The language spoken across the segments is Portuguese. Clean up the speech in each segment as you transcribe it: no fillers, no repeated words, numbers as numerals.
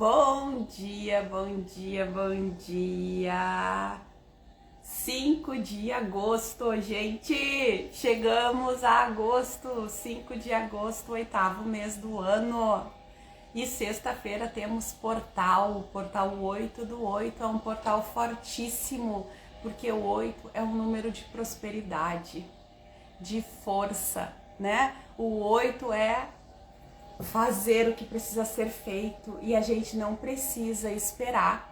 Bom dia, bom dia, bom dia! 5 de agosto, gente! Chegamos a agosto, 5 de agosto, oitavo mês do ano. E sexta-feira temos portal 8 do 8, é um portal fortíssimo, porque o 8 é um número de prosperidade, de força, né? O 8 é fazer o que precisa ser feito e a gente não precisa esperar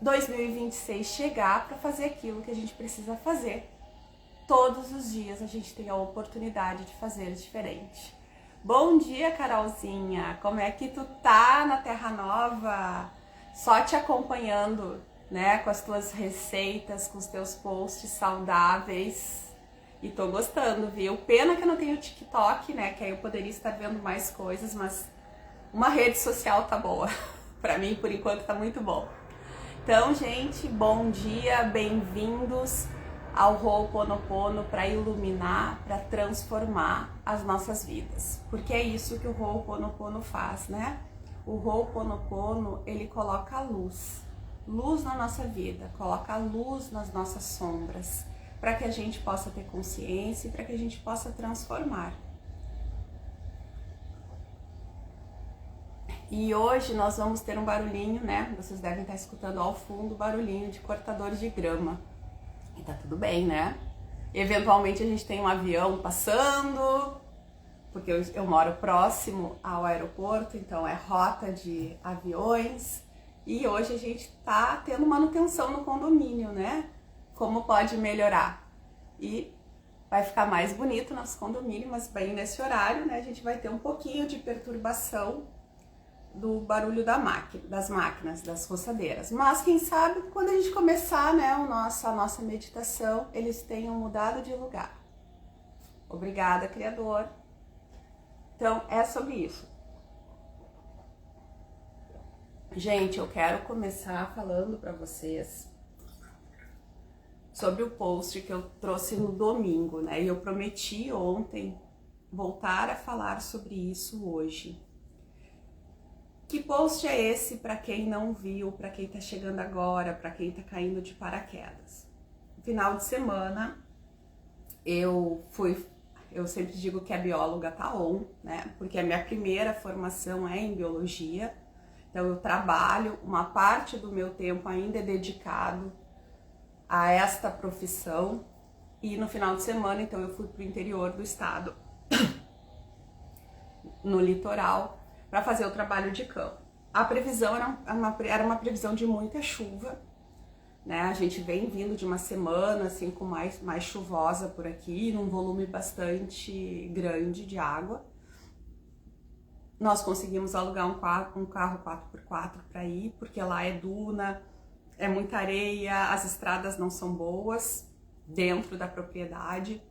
2026 chegar para fazer aquilo que a gente precisa fazer. Todos os dias a gente tem a oportunidade de fazer diferente. Bom dia, Carolzinha! Como é que tu tá na Terra Nova? Só te acompanhando, né, com as tuas receitas, com os teus posts saudáveis. E tô gostando, viu? Pena que eu não tenho TikTok, né? Que aí eu poderia estar vendo mais coisas, mas uma rede social tá boa. Pra mim, por enquanto, tá muito bom. Então, gente, bom dia, bem-vindos ao Ho'oponopono para iluminar, para transformar as nossas vidas. Porque é isso que o Ho'oponopono faz, né? O Ho'oponopono, ele coloca luz na nossa vida, coloca luz nas nossas sombras, para que a gente possa ter consciência e para que a gente possa transformar. E hoje nós vamos ter um barulhinho, né? Vocês devem estar escutando ao fundo o barulhinho de cortadores de grama. E tá tudo bem, né? Eventualmente a gente tem um avião passando, porque eu moro próximo ao aeroporto, então é rota de aviões. E hoje a gente tá tendo manutenção no condomínio, né? Como pode melhorar. E vai ficar mais bonito nosso condomínio, mas bem nesse horário, né, a gente vai ter um pouquinho de perturbação do barulho das máquinas, das roçadeiras. Mas quem sabe, quando a gente começar, né, a nossa meditação, eles tenham mudado de lugar. Obrigada, Criador. Então, é sobre isso. Gente, eu quero começar falando para vocês sobre o post que eu trouxe no domingo, né? E eu prometi ontem voltar a falar sobre isso hoje. Que post é esse para quem não viu, para quem tá chegando agora, para quem tá caindo de paraquedas? No final de semana, eu sempre digo que a bióloga tá on, né? Porque a minha primeira formação é em biologia, então eu trabalho, uma parte do meu tempo ainda é dedicado a esta profissão, e no final de semana, então, eu fui pro interior do estado, no litoral, para fazer o trabalho de campo. A previsão era uma previsão de muita chuva, né? A gente vem vindo de uma semana assim com mais chuvosa por aqui, num volume bastante grande de água. Nós conseguimos alugar um carro 4x4 para ir, porque lá é duna, é muita areia, as estradas não são boas dentro da propriedade.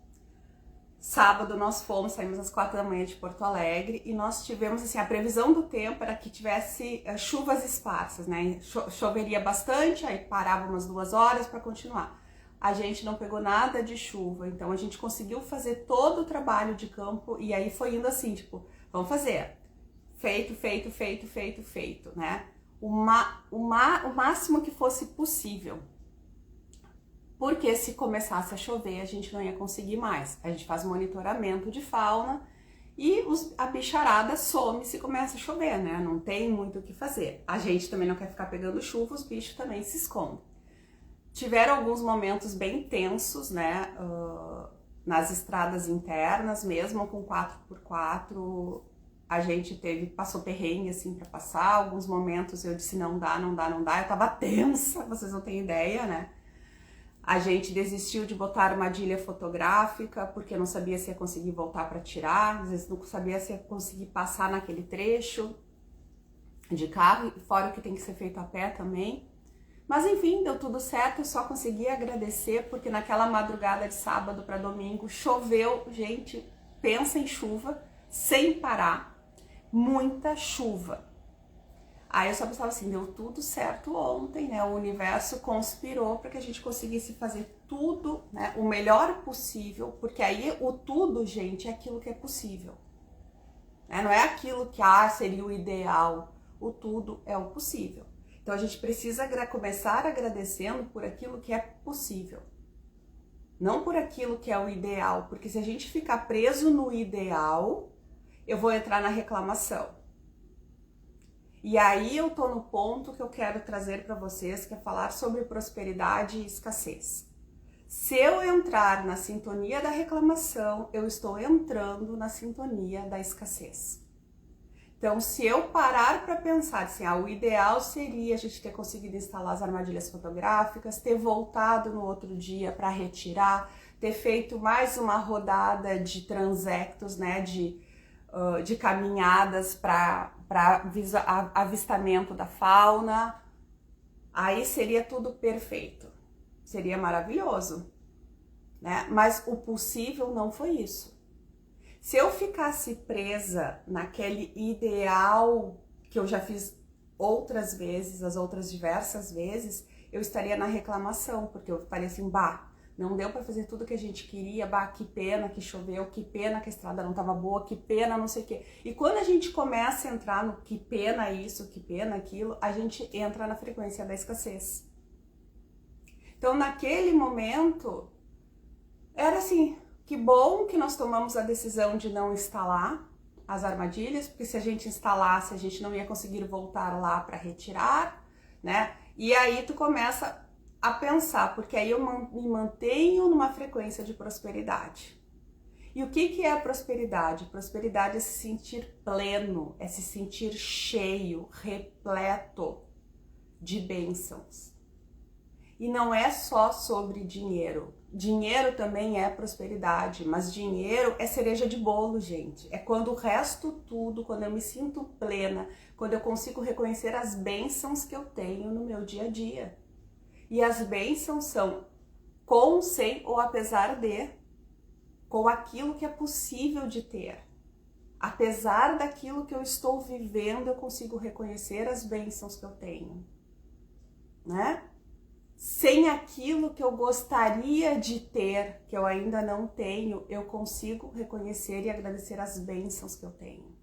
Sábado nós saímos às 4 da manhã de Porto Alegre e nós tivemos, assim, a previsão do tempo era que tivesse chuvas esparsas, né? Choveria bastante, aí parava umas 2 horas para continuar. A gente não pegou nada de chuva, então a gente conseguiu fazer todo o trabalho de campo e aí foi indo assim, tipo, vamos fazer. Feito, né? O máximo que fosse possível. Porque se começasse a chover, a gente não ia conseguir mais. A gente faz monitoramento de fauna e a bicharada some se começa a chover, né? Não tem muito o que fazer. A gente também não quer ficar pegando chuva, os bichos também se escondem. Tiveram alguns momentos bem tensos, né? Nas estradas internas, mesmo com 4x4, a gente passou perrengue assim pra passar. Alguns momentos eu disse não dá. Eu tava tensa, vocês não têm ideia, né? A gente desistiu de botar armadilha fotográfica porque não sabia se ia conseguir voltar para tirar, às vezes não sabia se ia conseguir passar naquele trecho de carro, fora o que tem que ser feito a pé também. Mas enfim, deu tudo certo, eu só consegui agradecer porque naquela madrugada de sábado para domingo choveu, gente, pensa em chuva, sem parar, muita chuva. Aí eu só pensava assim, deu tudo certo ontem, né? O universo conspirou para que a gente conseguisse fazer tudo, né, o melhor possível, porque aí o tudo, gente, é aquilo que é possível. Né? Não é aquilo que seria o ideal. o tudo é o possível. Então a gente precisa começar agradecendo por aquilo que é possível, não por aquilo que é o ideal, porque se a gente ficar preso no ideal, eu vou entrar na reclamação. E aí eu tô no ponto que eu quero trazer para vocês, que é falar sobre prosperidade e escassez. Se eu entrar na sintonia da reclamação, eu estou entrando na sintonia da escassez. Então, se eu parar para pensar assim, o ideal seria a gente ter conseguido instalar as armadilhas fotográficas, ter voltado no outro dia para retirar, ter feito mais uma rodada de transectos, né, de caminhadas para avistamento da fauna, aí seria tudo perfeito, seria maravilhoso, né? Mas o possível não foi isso. Se eu ficasse presa naquele ideal que eu já fiz outras vezes, as outras diversas vezes, eu estaria na reclamação, porque eu estaria assim, não deu para fazer tudo que a gente queria, que pena que choveu, que pena que a estrada não estava boa, que pena não sei o quê. E quando a gente começa a entrar no que pena isso, que pena aquilo, a gente entra na frequência da escassez. Então, naquele momento, era assim, que bom que nós tomamos a decisão de não instalar as armadilhas, porque se a gente instalasse, a gente não ia conseguir voltar lá para retirar, né? E aí tu começa a pensar, porque aí eu me mantenho numa frequência de prosperidade. E o que é a prosperidade? Prosperidade é se sentir pleno, é se sentir cheio, repleto de bênçãos. E não é só sobre dinheiro. Dinheiro também é prosperidade, mas dinheiro é cereja de bolo, gente. É quando o resto tudo, quando eu me sinto plena, quando eu consigo reconhecer as bênçãos que eu tenho no meu dia a dia. E as bênçãos são com, sem ou apesar de, com aquilo que é possível de ter. Apesar daquilo que eu estou vivendo, eu consigo reconhecer as bênçãos que eu tenho, né? Sem aquilo que eu gostaria de ter, que eu ainda não tenho, eu consigo reconhecer e agradecer as bênçãos que eu tenho.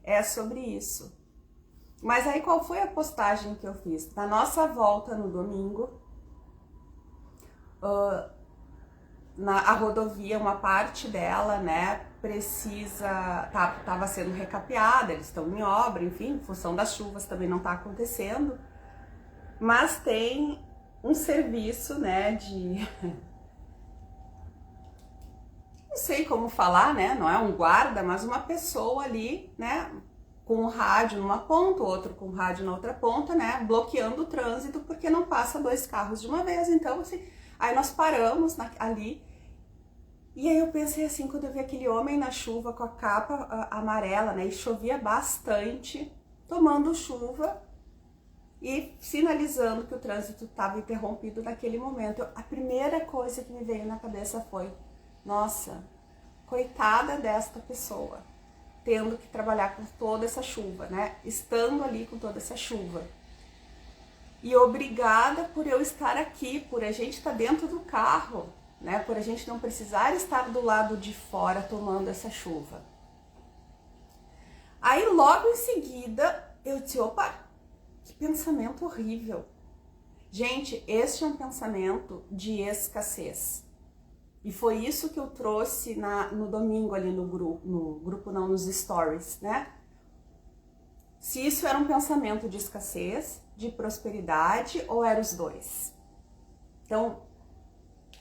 É sobre isso. Mas aí qual foi a postagem que eu fiz? Na nossa volta no domingo, a rodovia, uma parte dela, né, tava sendo recapeada, eles estão em obra, enfim, em função das chuvas também não tá acontecendo, mas tem um serviço, né, não sei como falar, né, não é um guarda, mas uma pessoa ali, né, com um rádio numa ponta, outro com um rádio na outra ponta, né, bloqueando o trânsito porque não passa 2 carros de uma vez. Então, assim, aí nós paramos ali e aí eu pensei assim, quando eu vi aquele homem na chuva com a capa amarela, né, e chovia bastante, tomando chuva e sinalizando que o trânsito estava interrompido naquele momento. A primeira coisa que me veio na cabeça foi, nossa, coitada desta pessoa, tendo que trabalhar com toda essa chuva, né? Estando ali com toda essa chuva. E obrigada por eu estar aqui, por a gente estar dentro do carro, né? Por a gente não precisar estar do lado de fora tomando essa chuva. Aí logo em seguida eu disse, opa, que pensamento horrível. Gente, este é um pensamento de escassez. E foi isso que eu trouxe no domingo ali no grupo não, nos stories, né? Se isso era um pensamento de escassez, de prosperidade, ou eram os dois? Então,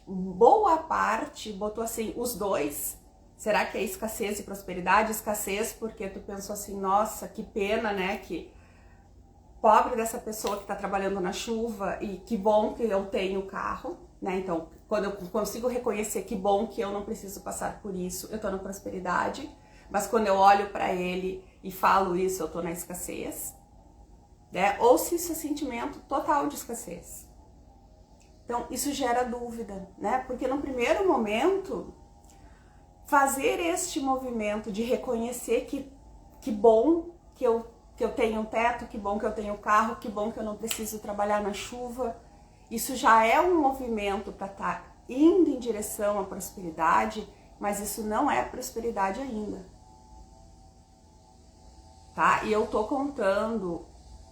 boa parte botou assim, os dois. Será que é escassez e prosperidade? Escassez porque tu pensou assim, nossa, que pena, né, que pobre dessa pessoa que tá trabalhando na chuva e que bom que eu tenho carro, né? Então, quando eu consigo reconhecer que bom que eu não preciso passar por isso, eu tô na prosperidade. Mas quando eu olho para ele e falo isso, eu tô na escassez, né? Ou se isso é sentimento total de escassez. Então, isso gera dúvida, né? Porque no primeiro momento, fazer este movimento de reconhecer que bom que eu tenho um teto, que bom que eu tenho carro, que bom que eu não preciso trabalhar na chuva, isso já é um movimento para estar indo em direção à prosperidade, mas isso não é prosperidade ainda. tá? E eu tô contando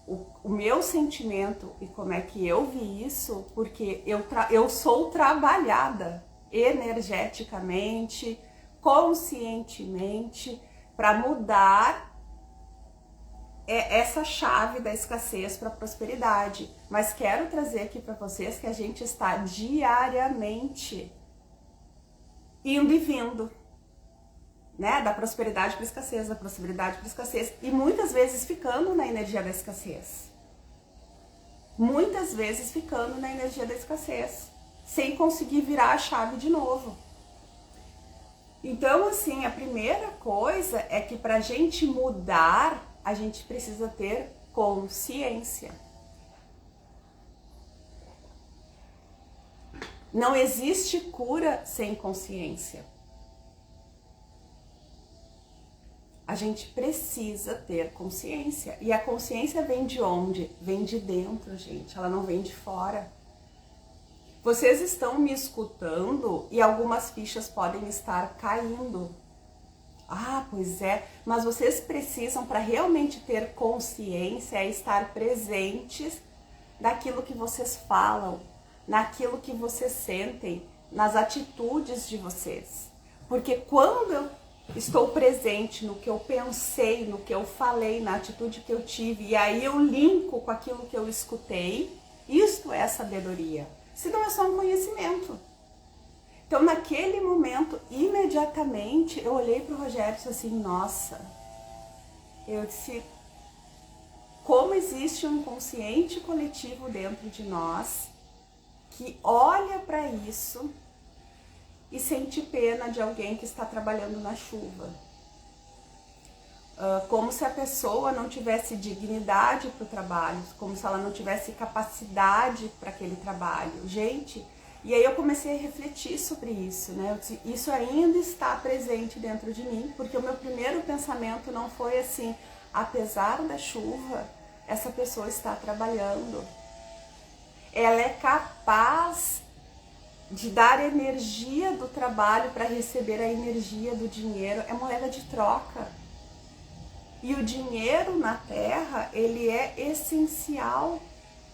o meu sentimento e como é que eu vi isso, porque eu sou trabalhada energeticamente, conscientemente, para mudar essa chave da escassez para a prosperidade. Mas quero trazer aqui para vocês que a gente está diariamente indo e vindo, né? Da prosperidade para a escassez, da prosperidade para a escassez. E muitas vezes ficando na energia da escassez. Muitas vezes ficando na energia da escassez, sem conseguir virar a chave de novo. Então, assim, a primeira coisa é que para a gente mudar, a gente precisa ter consciência. Não existe cura sem consciência. A gente precisa ter consciência. E a consciência vem de onde? Vem de dentro, gente. Ela não vem de fora. Vocês estão me escutando e algumas fichas podem estar caindo. Ah, pois é. Mas vocês precisam, para realmente ter consciência, estar presentes naquilo que vocês falam, naquilo que vocês sentem, nas atitudes de vocês. Porque quando eu estou presente no que eu pensei, no que eu falei, na atitude que eu tive, e aí eu linko com aquilo que eu escutei, isto é sabedoria. Senão é só um conhecimento. Então, naquele momento, imediatamente, eu olhei para o Rogério e disse assim, nossa, eu disse, como existe um inconsciente coletivo dentro de nós que olha para isso e sente pena de alguém que está trabalhando na chuva. Como se a pessoa não tivesse dignidade para o trabalho, como se ela não tivesse capacidade para aquele trabalho. Gente, e aí eu comecei a refletir sobre isso, né? Eu disse, isso ainda está presente dentro de mim, porque o meu primeiro pensamento não foi assim, apesar da chuva, essa pessoa está trabalhando. Ela é capaz de dar energia do trabalho para receber a energia do dinheiro, é moeda de troca. E o dinheiro na Terra, ele é essencial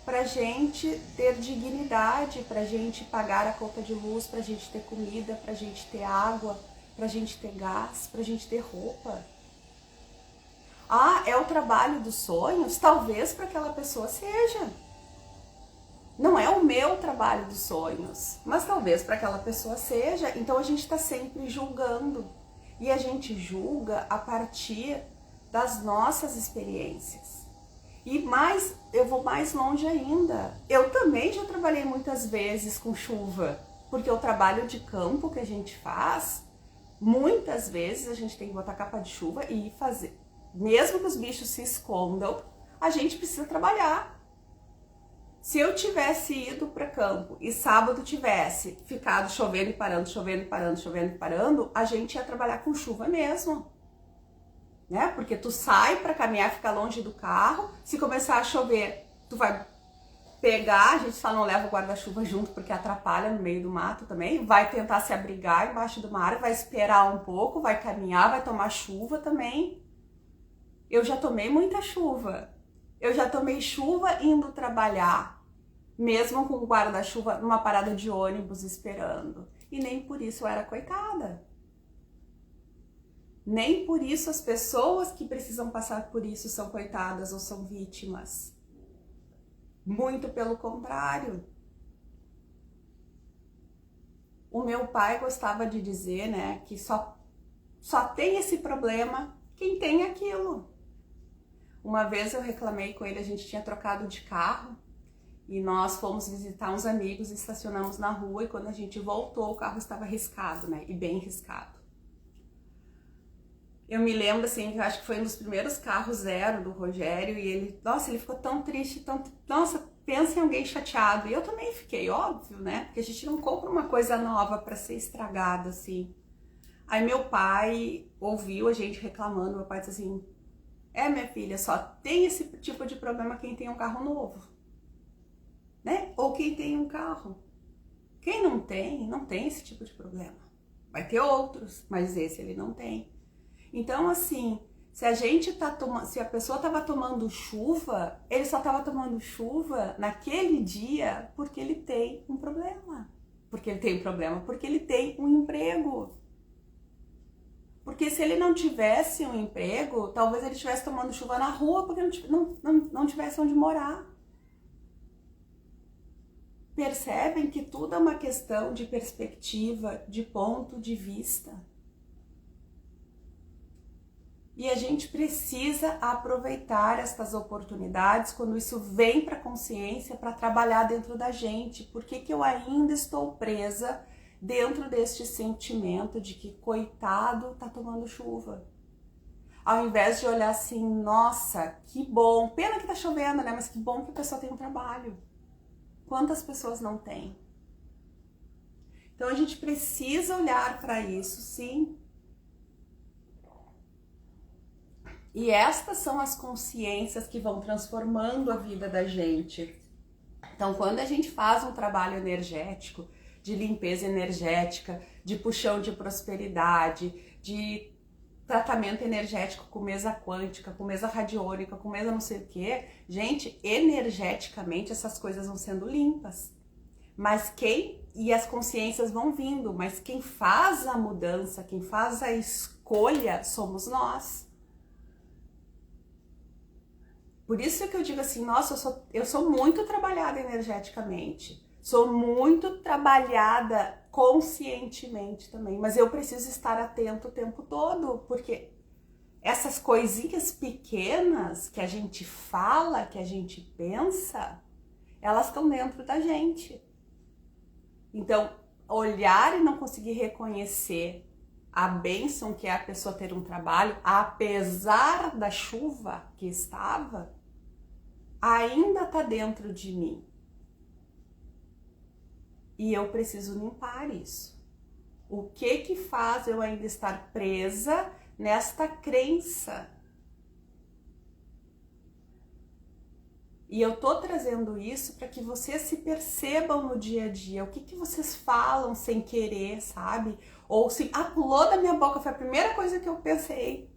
para a gente ter dignidade, para a gente pagar a conta de luz, para a gente ter comida, para a gente ter água, para a gente ter gás, para a gente ter roupa. Ah, é o trabalho dos sonhos? Talvez para aquela pessoa seja. Não é o meu trabalho dos sonhos, mas talvez para aquela pessoa seja. Então a gente está sempre julgando. E a gente julga a partir das nossas experiências. E mais, eu vou mais longe ainda. Eu também já trabalhei muitas vezes com chuva, porque o trabalho de campo que a gente faz, muitas vezes a gente tem que botar capa de chuva e fazer. Mesmo que os bichos se escondam, a gente precisa trabalhar. Se eu tivesse ido para campo e sábado tivesse ficado chovendo e parando, chovendo e parando, chovendo e parando, a gente ia trabalhar com chuva mesmo. Né? Porque tu sai para caminhar, ficar longe do carro, se começar a chover, tu vai pegar, a gente só não leva o guarda-chuva junto porque atrapalha no meio do mato também, vai tentar se abrigar embaixo de uma árvore, vai esperar um pouco, vai caminhar, vai tomar chuva também. Eu já tomei muita chuva. Eu já tomei chuva indo trabalhar, mesmo com o guarda-chuva numa parada de ônibus esperando. E nem por isso eu era coitada. Nem por isso as pessoas que precisam passar por isso são coitadas ou são vítimas. Muito pelo contrário. O meu pai gostava de dizer, né, que só tem esse problema quem tem aquilo. Uma vez eu reclamei com ele, a gente tinha trocado de carro e nós fomos visitar uns amigos, estacionamos na rua e quando a gente voltou o carro estava riscado, né, e bem riscado. Eu me lembro, assim, que eu acho que foi um dos primeiros carros zero do Rogério e ele, nossa, ele ficou tão triste, nossa, pensa em alguém chateado. E eu também fiquei, óbvio, né? Porque a gente não compra uma coisa nova pra ser estragada, assim. Aí meu pai ouviu a gente reclamando, meu pai disse assim, minha filha, só tem esse tipo de problema quem tem um carro novo, né? Ou quem tem um carro. Quem não tem esse tipo de problema. Vai ter outros, mas esse ele não tem. Então, assim, Se a pessoa estava tomando chuva, ele só estava tomando chuva naquele dia porque ele tem um problema. Porque ele tem um problema, porque ele tem um emprego. Porque se ele não tivesse um emprego, talvez ele estivesse tomando chuva na rua porque não tivesse onde morar. Percebem que tudo é uma questão de perspectiva, de ponto de vista. E a gente precisa aproveitar estas oportunidades quando isso vem para a consciência para trabalhar dentro da gente. Por que eu ainda estou presa dentro deste sentimento de que coitado tá tomando chuva? Ao invés de olhar assim, nossa, que bom, pena que tá chovendo, né? Mas que bom que a pessoa tem um trabalho. Quantas pessoas não têm? Então a gente precisa olhar para isso, sim. E estas são as consciências que vão transformando a vida da gente. Então, quando a gente faz um trabalho energético, de limpeza energética, de puxão de prosperidade, de tratamento energético com mesa quântica, com mesa radiônica, com mesa não sei o quê, gente, energeticamente essas coisas vão sendo limpas. E as consciências vão vindo, mas quem faz a mudança, quem faz a escolha somos nós. Por isso que eu digo assim, nossa, eu sou muito trabalhada energeticamente, sou muito trabalhada conscientemente também, mas eu preciso estar atento o tempo todo, porque essas coisinhas pequenas que a gente fala, que a gente pensa, elas estão dentro da gente. Então, olhar e não conseguir reconhecer a bênção que é a pessoa ter um trabalho, apesar da chuva que estava, ainda está dentro de mim. E eu preciso limpar isso. O que faz eu ainda estar presa nesta crença? E eu tô trazendo isso para que vocês se percebam no dia a dia. O que vocês falam sem querer, sabe? Ou se pulou da minha boca, foi a primeira coisa que eu pensei.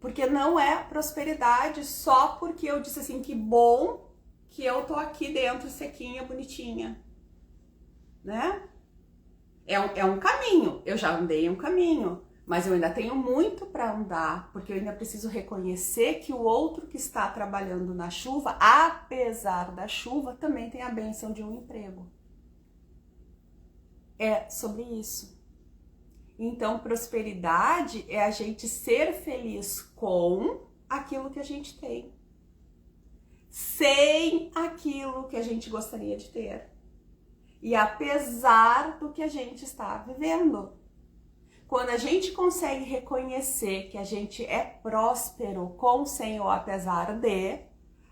Porque não é prosperidade só porque eu disse assim, que bom que eu tô aqui dentro, sequinha, bonitinha. Né? É um caminho, eu já andei um caminho. Mas eu ainda tenho muito para andar, porque eu ainda preciso reconhecer que o outro que está trabalhando na chuva, apesar da chuva, também tem a bênção de um emprego. É sobre isso. Então, prosperidade é a gente ser feliz com aquilo que a gente tem, sem aquilo que a gente gostaria de ter. E apesar do que a gente está vivendo. Quando a gente consegue reconhecer que a gente é próspero com, sem ou apesar de,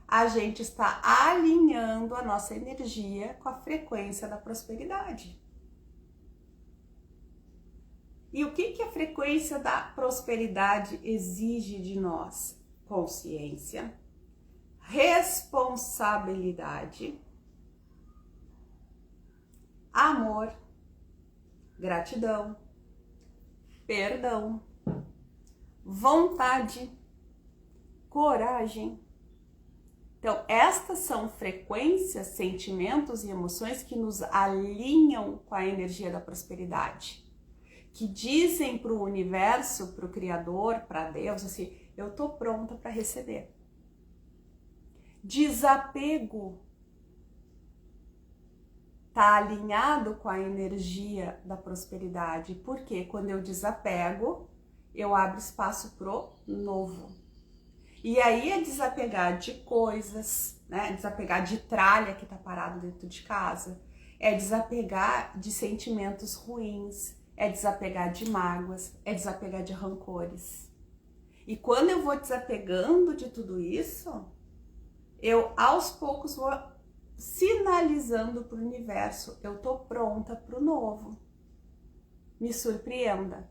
a gente está alinhando a nossa energia com a frequência da prosperidade. E o que a frequência da prosperidade exige de nós? Consciência, responsabilidade, amor, gratidão, perdão, vontade, coragem. Então, estas são frequências, sentimentos e emoções que nos alinham com a energia da prosperidade. Que dizem para o universo, para o Criador, para Deus, assim, eu estou pronta para receber. Desapego está alinhado com a energia da prosperidade, porque quando eu desapego, eu abro espaço pro novo. E aí é desapegar de coisas, né? Desapegar de tralha que tá parado dentro de casa, é desapegar de sentimentos ruins, é desapegar de mágoas, é desapegar de rancores. E quando eu vou desapegando de tudo isso, eu aos poucos vou sinalizando para o universo, eu tô pronta para o novo. Me surpreenda.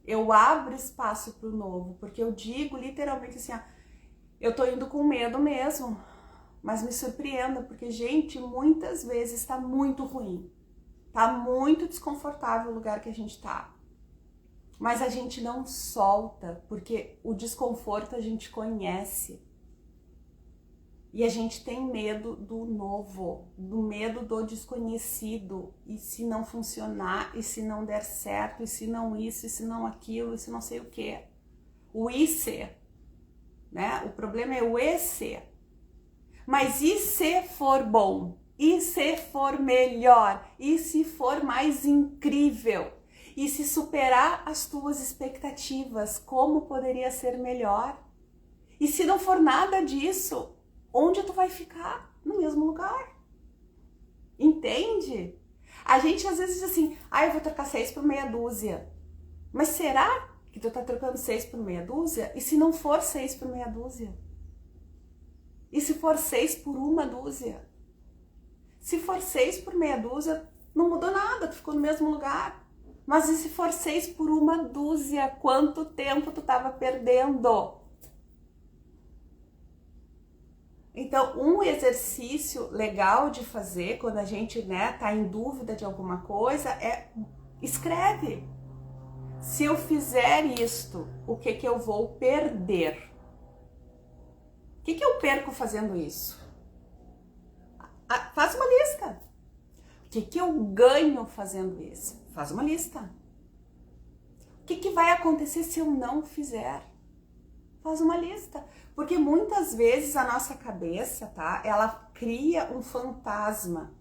Eu abro espaço para o novo, porque eu digo literalmente assim, eu tô indo com medo mesmo, mas me surpreenda, porque, gente, muitas vezes está muito ruim, tá muito desconfortável o lugar que a gente tá. mas a gente não solta, porque o desconforto a gente conhece. E a gente tem medo do novo, do medo do desconhecido. E se não funcionar, e se não der certo, e se não isso, e se não aquilo, e se não sei o quê. O e se, né? O problema é o e se. Mas e se for bom? E se for melhor? E se for mais incrível? E se superar as tuas expectativas, como poderia ser melhor? E se não for nada disso, onde tu vai ficar? No mesmo lugar. Entende? A gente às vezes diz assim, eu vou trocar 6 por meia dúzia. Mas será que tu tá trocando 6 por meia dúzia? E se não for 6 por meia dúzia? E se for 6 por uma dúzia? Se for 6 por meia dúzia, não mudou nada, tu ficou no mesmo lugar. Mas e se for 6 por uma dúzia, quanto tempo tu tava perdendo? Então, um exercício legal de fazer quando a gente, né, tá em dúvida de alguma coisa é escreve. Se eu fizer isto, o que que eu vou perder? O que que eu perco fazendo isso? Faz uma lista. O que que eu ganho fazendo isso? Faz uma lista. O que que vai acontecer se eu não fizer? Faz uma lista. Porque muitas vezes a nossa cabeça, tá? Ela cria um fantasma,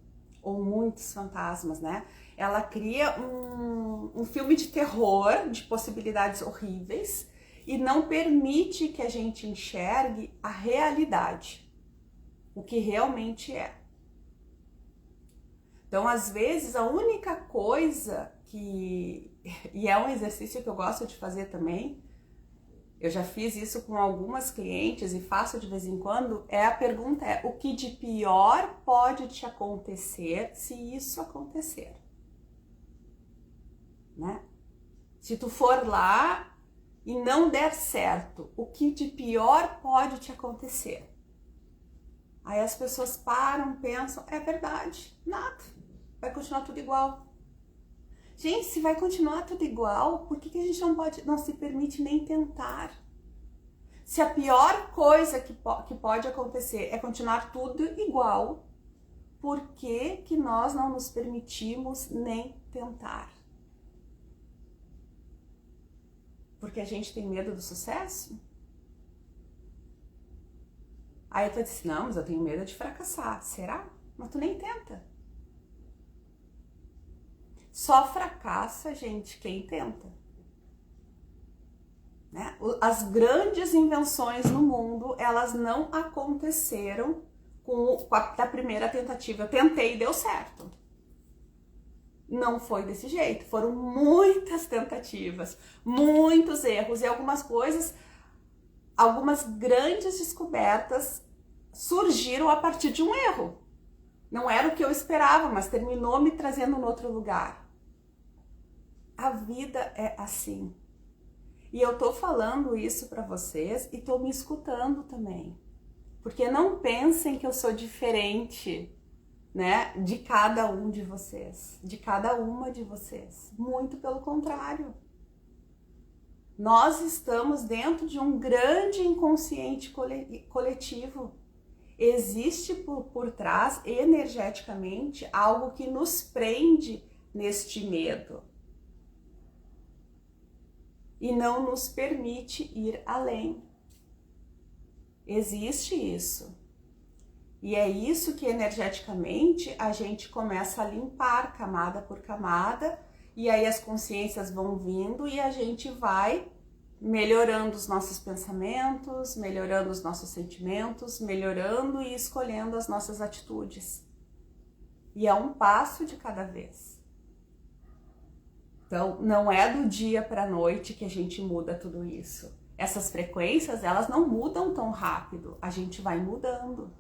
ou muitos fantasmas, né? Ela cria um filme de terror, de possibilidades horríveis, e não permite que a gente enxergue a realidade, o que realmente é. Então, às vezes, a única coisa que... E é um exercício que eu gosto de fazer também, eu já fiz isso com algumas clientes e faço de vez em quando, a pergunta é, o que de pior pode te acontecer se isso acontecer? Né? Se tu for lá e não der certo, o que de pior pode te acontecer? Aí as pessoas param, pensam, é verdade, nada, vai continuar tudo igual. Gente, se vai continuar tudo igual, por que a gente não se permite nem tentar? Se a pior coisa que pode acontecer é continuar tudo igual, por que nós não nos permitimos nem tentar? Porque a gente tem medo do sucesso? Aí tu disse, não, mas eu tenho medo de fracassar. Será? Mas tu nem tenta. Só fracassa, gente, quem tenta. Né? As grandes invenções no mundo, elas não aconteceram da primeira tentativa. Eu tentei e deu certo. Não foi desse jeito. Foram muitas tentativas, muitos erros e algumas coisas, algumas grandes descobertas surgiram a partir de um erro. Não era o que eu esperava, mas terminou me trazendo em outro lugar. A vida é assim. E eu tô falando isso para vocês e tô me escutando também. Porque não pensem que eu sou diferente, né, de cada um de vocês, de cada uma de vocês. Muito pelo contrário. Nós estamos dentro de um grande inconsciente coletivo. Existe por trás, energeticamente, algo que nos prende neste medo. E não nos permite ir além. Existe isso. E é isso que energeticamente a gente começa a limpar camada por camada, e aí as consciências vão vindo e a gente vai melhorando os nossos pensamentos, melhorando os nossos sentimentos, melhorando e escolhendo as nossas atitudes. E é um passo de cada vez. Então, não é do dia para a noite que a gente muda tudo isso. Essas frequências, elas não mudam tão rápido. A gente vai mudando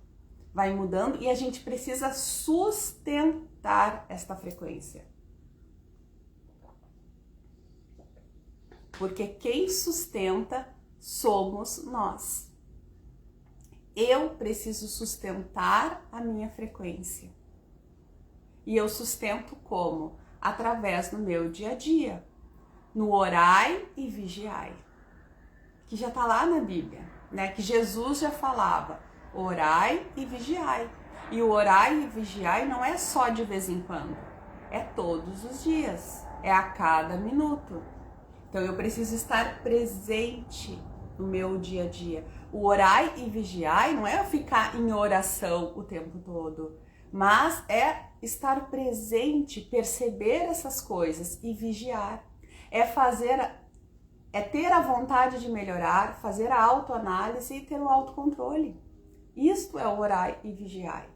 e a gente precisa sustentar esta frequência. Porque quem sustenta somos nós. Eu preciso sustentar a minha frequência. E eu sustento como? Através do meu dia a dia. no orai e vigiai, que já está lá na Bíblia, né? Que Jesus já falava, orai e vigiai. E o orai e vigiai não é só de vez em quando, é todos os dias, é a cada minuto. Então eu preciso estar presente no meu dia a dia. O orai e vigiai não é ficar em oração o tempo todo, mas é estar presente, perceber essas coisas e vigiar. É ter a vontade de melhorar, fazer a autoanálise e ter o autocontrole. Isto é o orai e vigiai.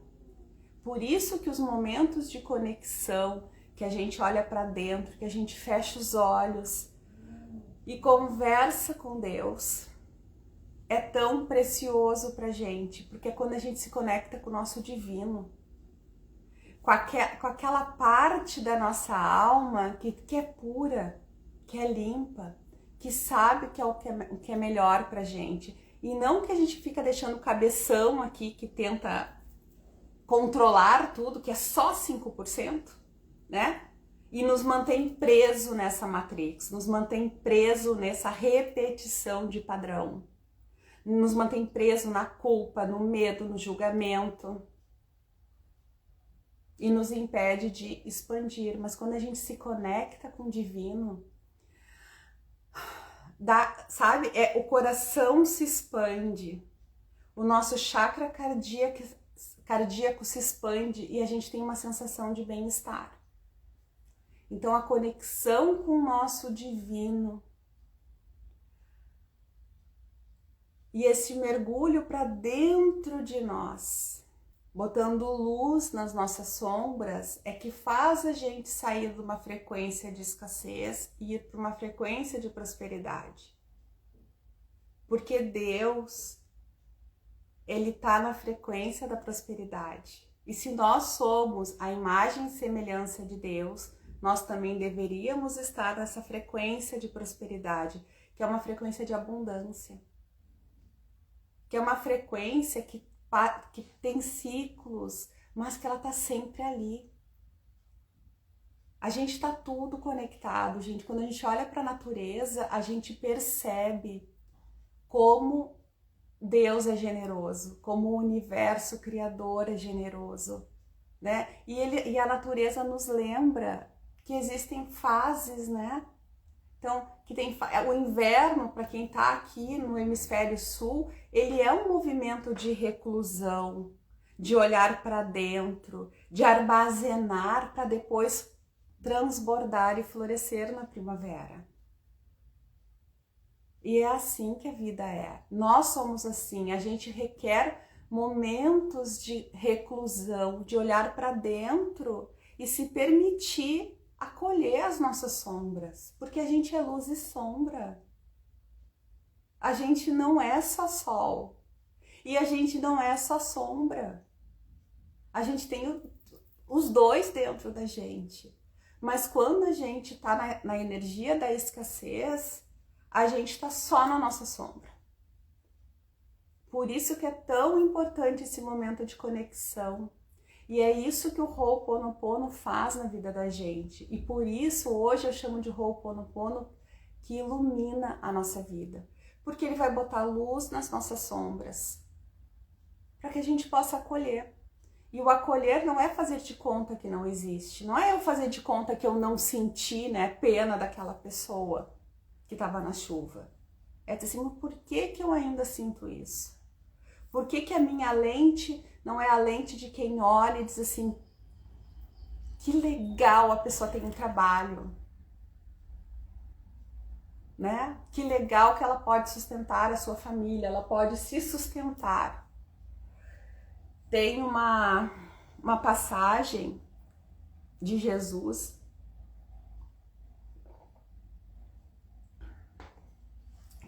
Por isso que os momentos de conexão, que a gente olha para dentro, que a gente fecha os olhos e conversa com Deus, é tão precioso pra gente, porque é quando a gente se conecta com o nosso divino, com aquela parte da nossa alma que é pura, que é limpa, que sabe o que é melhor pra gente. E não que a gente fica deixando o cabeção aqui que tenta controlar tudo, que é só 5%, né? E nos mantém preso nessa matrix, nos mantém preso nessa repetição de padrão. Nos mantém preso na culpa, no medo, no julgamento. E nos impede de expandir. Mas quando a gente se conecta com o divino, sabe? O coração se expande. O nosso chakra cardíaco se expande e a gente tem uma sensação de bem-estar. Então a conexão com o nosso divino e esse mergulho para dentro de nós, botando luz nas nossas sombras, é que faz a gente sair de uma frequência de escassez e ir para uma frequência de prosperidade. Porque Deus, Ele está na frequência da prosperidade. E se nós somos a imagem e semelhança de Deus, nós também deveríamos estar nessa frequência de prosperidade, que é uma frequência de abundância. Que é uma frequência que tem ciclos, mas que ela está sempre ali. A gente está tudo conectado, gente. Quando a gente olha para a natureza, a gente percebe como Deus é generoso, como o universo criador é generoso, né? E a natureza nos lembra que existem fases, né? Então, o inverno, para quem está aqui no hemisfério sul, ele é um movimento de reclusão, de olhar para dentro, de armazenar para depois transbordar e florescer na primavera. E é assim que a vida é. Nós somos assim, a gente requer momentos de reclusão, de olhar para dentro e se permitir acolher as nossas sombras, porque a gente é luz e sombra. A gente não é só sol e a gente não é só sombra. A gente tem os dois dentro da gente. Mas quando a gente está na energia da escassez, a gente está só na nossa sombra. Por isso que é tão importante esse momento de conexão. E é isso que o Ho'oponopono faz na vida da gente. E por isso hoje eu chamo de Ho'oponopono que ilumina a nossa vida. Porque ele vai botar luz nas nossas sombras. Para que a gente possa acolher. E o acolher não é fazer de conta que não existe. Não é eu fazer de conta que eu não senti, né, pena daquela pessoa que estava na chuva. É dizer assim, por que eu ainda sinto isso? Por que a minha lente não é a lente de quem olha e diz assim, que legal a pessoa tem um trabalho, né? Que legal que ela pode sustentar a sua família, ela pode se sustentar. Tem uma passagem de Jesus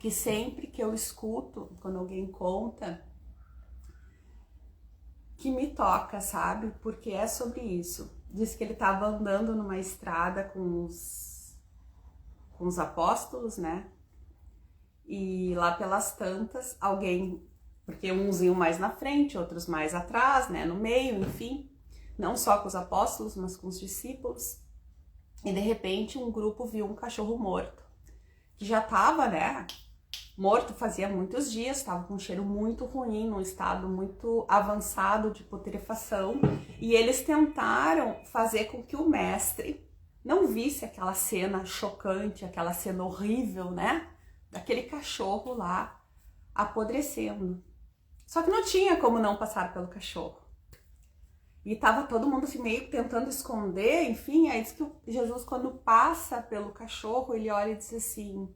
que sempre que eu escuto, quando alguém conta, que me toca, sabe? Porque é sobre isso. Diz que ele estava andando numa estrada com os apóstolos, né? E lá pelas tantas, alguém, porque uns iam mais na frente, outros mais atrás, né? No meio, enfim. Não só com os apóstolos, mas com os discípulos. E de repente um grupo viu um cachorro morto, que já estava, né, morto fazia muitos dias, estava com um cheiro muito ruim, num estado muito avançado de putrefação, e eles tentaram fazer com que o mestre não visse aquela cena chocante, aquela cena horrível, né, daquele cachorro lá apodrecendo. Só que não tinha como não passar pelo cachorro. E tava todo mundo assim meio tentando esconder, enfim, aí diz que Jesus, quando passa pelo cachorro, ele olha e diz assim: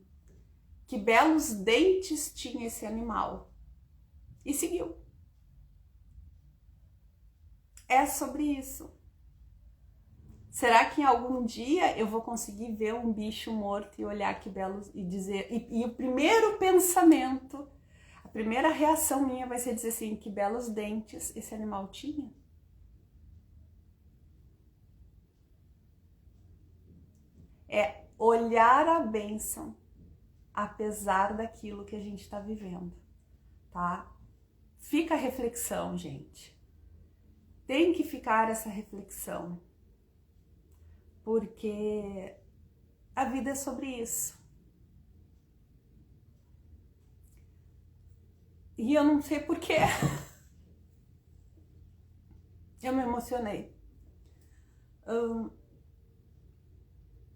que belos dentes tinha esse animal. E seguiu. É sobre isso. Será que em algum dia eu vou conseguir ver um bicho morto e olhar que belos e dizer, e o primeiro pensamento, a primeira reação minha vai ser dizer assim: que belos dentes esse animal tinha? É olhar a bênção apesar daquilo que a gente está vivendo, tá? Fica a reflexão, gente. Tem que ficar essa reflexão, porque a vida é sobre isso. E eu não sei porquê. Eu me emocionei.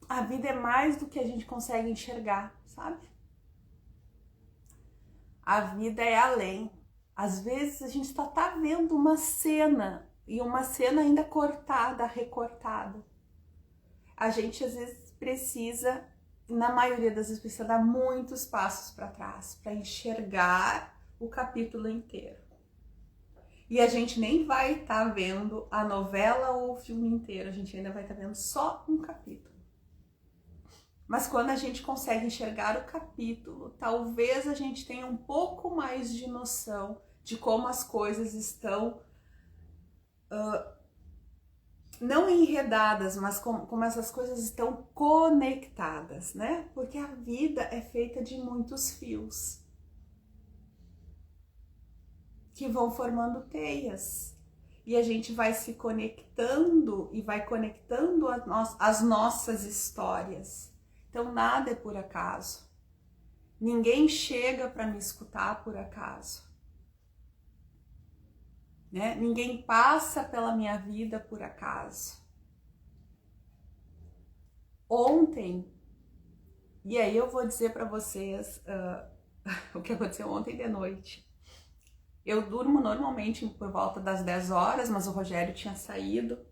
A vida é mais do que a gente consegue enxergar, sabe? A vida é além. Às vezes a gente só tá vendo uma cena, e uma cena ainda cortada, recortada. A gente às vezes precisa, na maioria das vezes, precisa dar muitos passos para trás para enxergar o capítulo inteiro. E a gente nem vai estar vendo a novela ou o filme inteiro, a gente ainda vai estar vendo só um capítulo. Mas quando a gente consegue enxergar o capítulo, talvez a gente tenha um pouco mais de noção de como as coisas estão, não enredadas, mas como essas coisas estão conectadas, né? Porque a vida é feita de muitos fios que vão formando teias. E a gente vai se conectando e vai conectando as nossas histórias. Então nada é por acaso. Ninguém chega para me escutar por acaso. Né? Ninguém passa pela minha vida por acaso. Ontem, e aí eu vou dizer para vocês o que aconteceu ontem de noite. Eu durmo normalmente por volta das 10 horas, mas o Rogério tinha saído.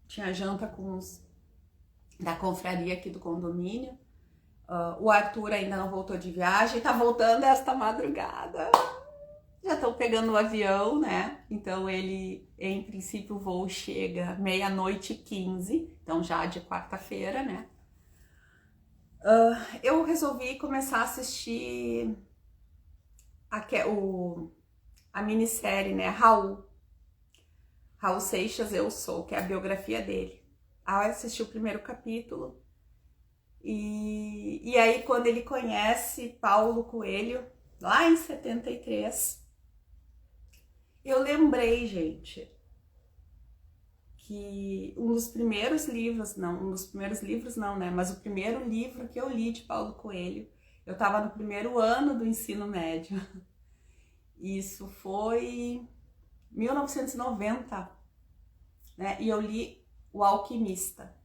Tinha janta com os da confraria aqui do condomínio. O Arthur ainda não voltou de viagem, tá voltando esta madrugada. Já estão pegando o avião, né? Então ele, em princípio, o voo chega 00h15, então já de quarta-feira, né? Eu resolvi começar a assistir a minissérie, né? Raul Seixas, Eu Sou, que é a biografia dele. Aí eu assisti o primeiro capítulo e aí quando ele conhece Paulo Coelho, lá em 73, eu lembrei, gente, que um dos primeiros livros não, né, mas o primeiro livro que eu li de Paulo Coelho, eu estava no primeiro ano do ensino médio, isso foi 1990, né, e eu li O Alquimista.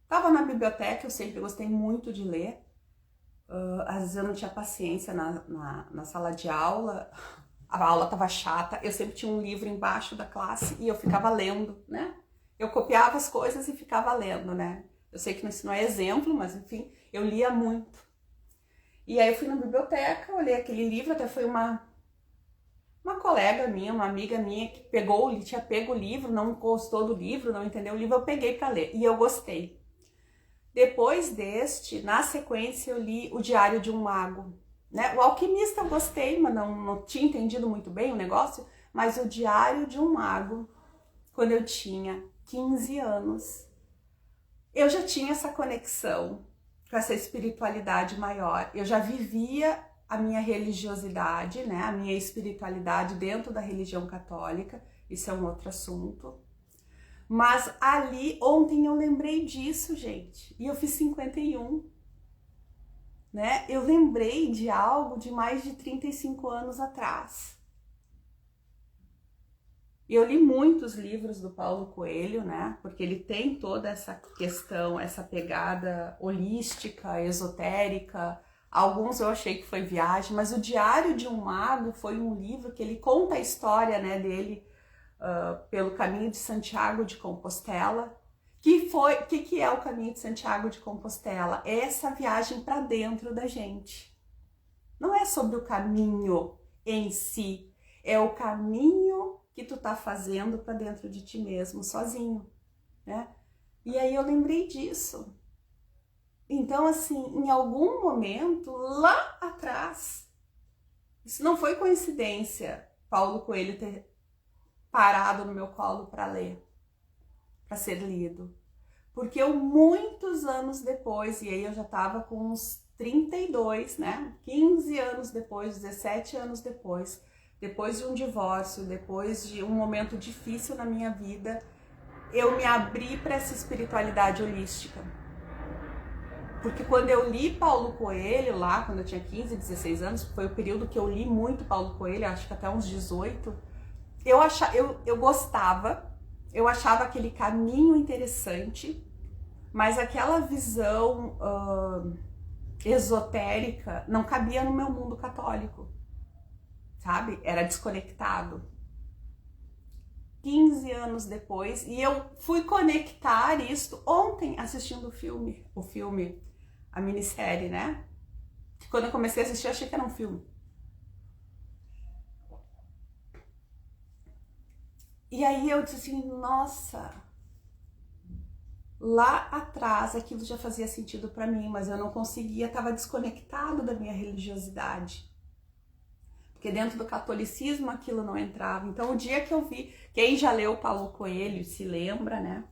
Tava na biblioteca, eu sempre gostei muito de ler. Às vezes eu não tinha paciência na sala de aula, a aula tava chata, eu sempre tinha um livro embaixo da classe e eu ficava lendo, né? Eu copiava as coisas e ficava lendo, né? Eu sei que isso não é exemplo, mas enfim, eu lia muito. E aí eu fui na biblioteca, olhei aquele livro, até foi uma colega minha, uma amiga minha que tinha pego o livro, não gostou do livro, não entendeu o livro, eu peguei para ler e eu gostei. Depois deste, na sequência, eu li O Diário de um Mago, né? O Alquimista eu gostei, mas não tinha entendido muito bem o negócio, mas O Diário de um Mago, quando eu tinha 15 anos, eu já tinha essa conexão com essa espiritualidade maior, eu já vivia a minha religiosidade, né, a minha espiritualidade dentro da religião católica, isso é um outro assunto. Mas ali, ontem eu lembrei disso, gente, e eu fiz 51, né? Eu lembrei de algo de mais de 35 anos atrás. Eu li muitos livros do Paulo Coelho, né? Porque ele tem toda essa questão, essa pegada holística, esotérica. Alguns eu achei que foi viagem, mas o Diário de um Mago foi um livro que ele conta a história, né, dele pelo caminho de Santiago de Compostela. Que é o caminho de Santiago de Compostela? É essa viagem para dentro da gente. Não é sobre o caminho em si, é o caminho que tu tá fazendo para dentro de ti mesmo, sozinho, né? E aí eu lembrei disso. Então, assim, em algum momento, lá atrás, isso não foi coincidência, Paulo Coelho ter parado no meu colo para ler, para ser lido. Porque eu, muitos anos depois, e aí eu já tava com uns 32, né? 15 anos depois, 17 anos depois de um divórcio, depois de um momento difícil na minha vida, eu me abri para essa espiritualidade holística. Porque quando eu li Paulo Coelho lá, quando eu tinha 15, 16 anos, foi o período que eu li muito Paulo Coelho, acho que até uns 18, eu gostava, eu achava aquele caminho interessante, mas aquela visão esotérica não cabia no meu mundo católico, sabe? Era desconectado. 15 anos depois, e eu fui conectar isso ontem assistindo o filme, a minissérie, né? Que quando eu comecei a assistir, eu achei que era um filme. E aí eu disse assim, nossa, lá atrás aquilo já fazia sentido para mim, mas eu não conseguia, estava desconectado da minha religiosidade. Porque dentro do catolicismo aquilo não entrava. Então o dia que eu vi, quem já leu Paulo Coelho se lembra, né?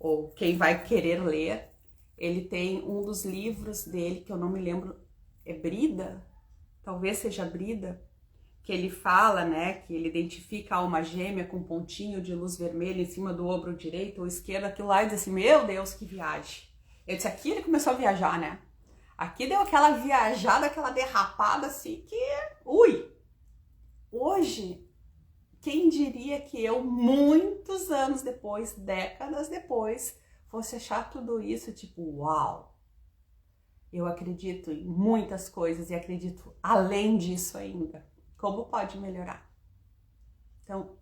Ou quem vai querer ler, ele tem um dos livros dele, que eu não me lembro, é Brida? Talvez seja Brida, que ele fala, né, que ele identifica a alma gêmea com um pontinho de luz vermelha em cima do ombro direito ou esquerdo, aquilo lá, e diz assim, meu Deus, que viagem. Eu disse, aqui ele começou a viajar, né? Aqui deu aquela viajada, aquela derrapada assim que, ui! Hoje, quem diria que eu, muitos anos depois, décadas depois, fosse achar tudo isso tipo, uau! Eu acredito em muitas coisas e acredito além disso ainda. Como pode melhorar? Então,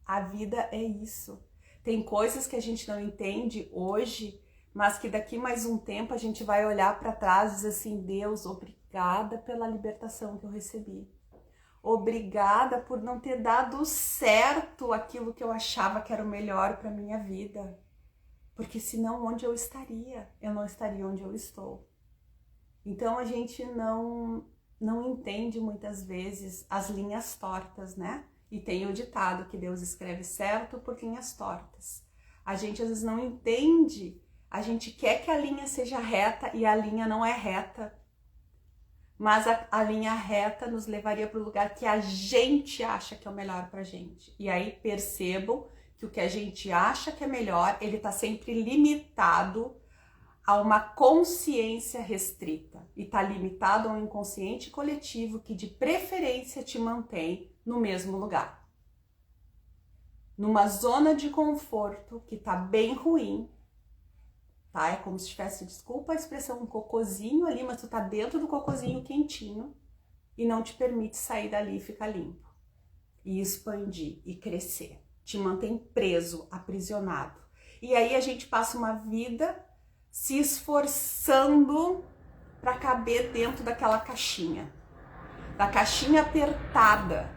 a vida é isso. Tem coisas que a gente não entende hoje, mas que daqui mais um tempo a gente vai olhar para trás e dizer assim, Deus, obrigada pela libertação que eu recebi. Obrigada por não ter dado certo aquilo que eu achava que era o melhor para minha vida. Porque senão onde eu estaria? Eu não estaria onde eu estou. Então a gente não entende muitas vezes as linhas tortas, né? E tem o ditado que Deus escreve certo por linhas tortas. A gente às vezes não entende, a gente quer que a linha seja reta e a linha não é reta. Mas a linha reta nos levaria para o lugar que a gente acha que é o melhor pra gente. E aí percebam que o que a gente acha que é melhor, ele tá sempre limitado a uma consciência restrita e está limitado a um inconsciente coletivo que de preferência te mantém no mesmo lugar. Numa zona de conforto que está bem ruim, tá? É como se tivesse, desculpa a expressão, um cocôzinho ali, mas tu tá dentro do cocôzinho quentinho e não te permite sair dali e ficar limpo. E expandir e crescer. Te mantém preso, aprisionado. E aí a gente passa uma vida se esforçando para caber dentro daquela caixinha. Da caixinha apertada,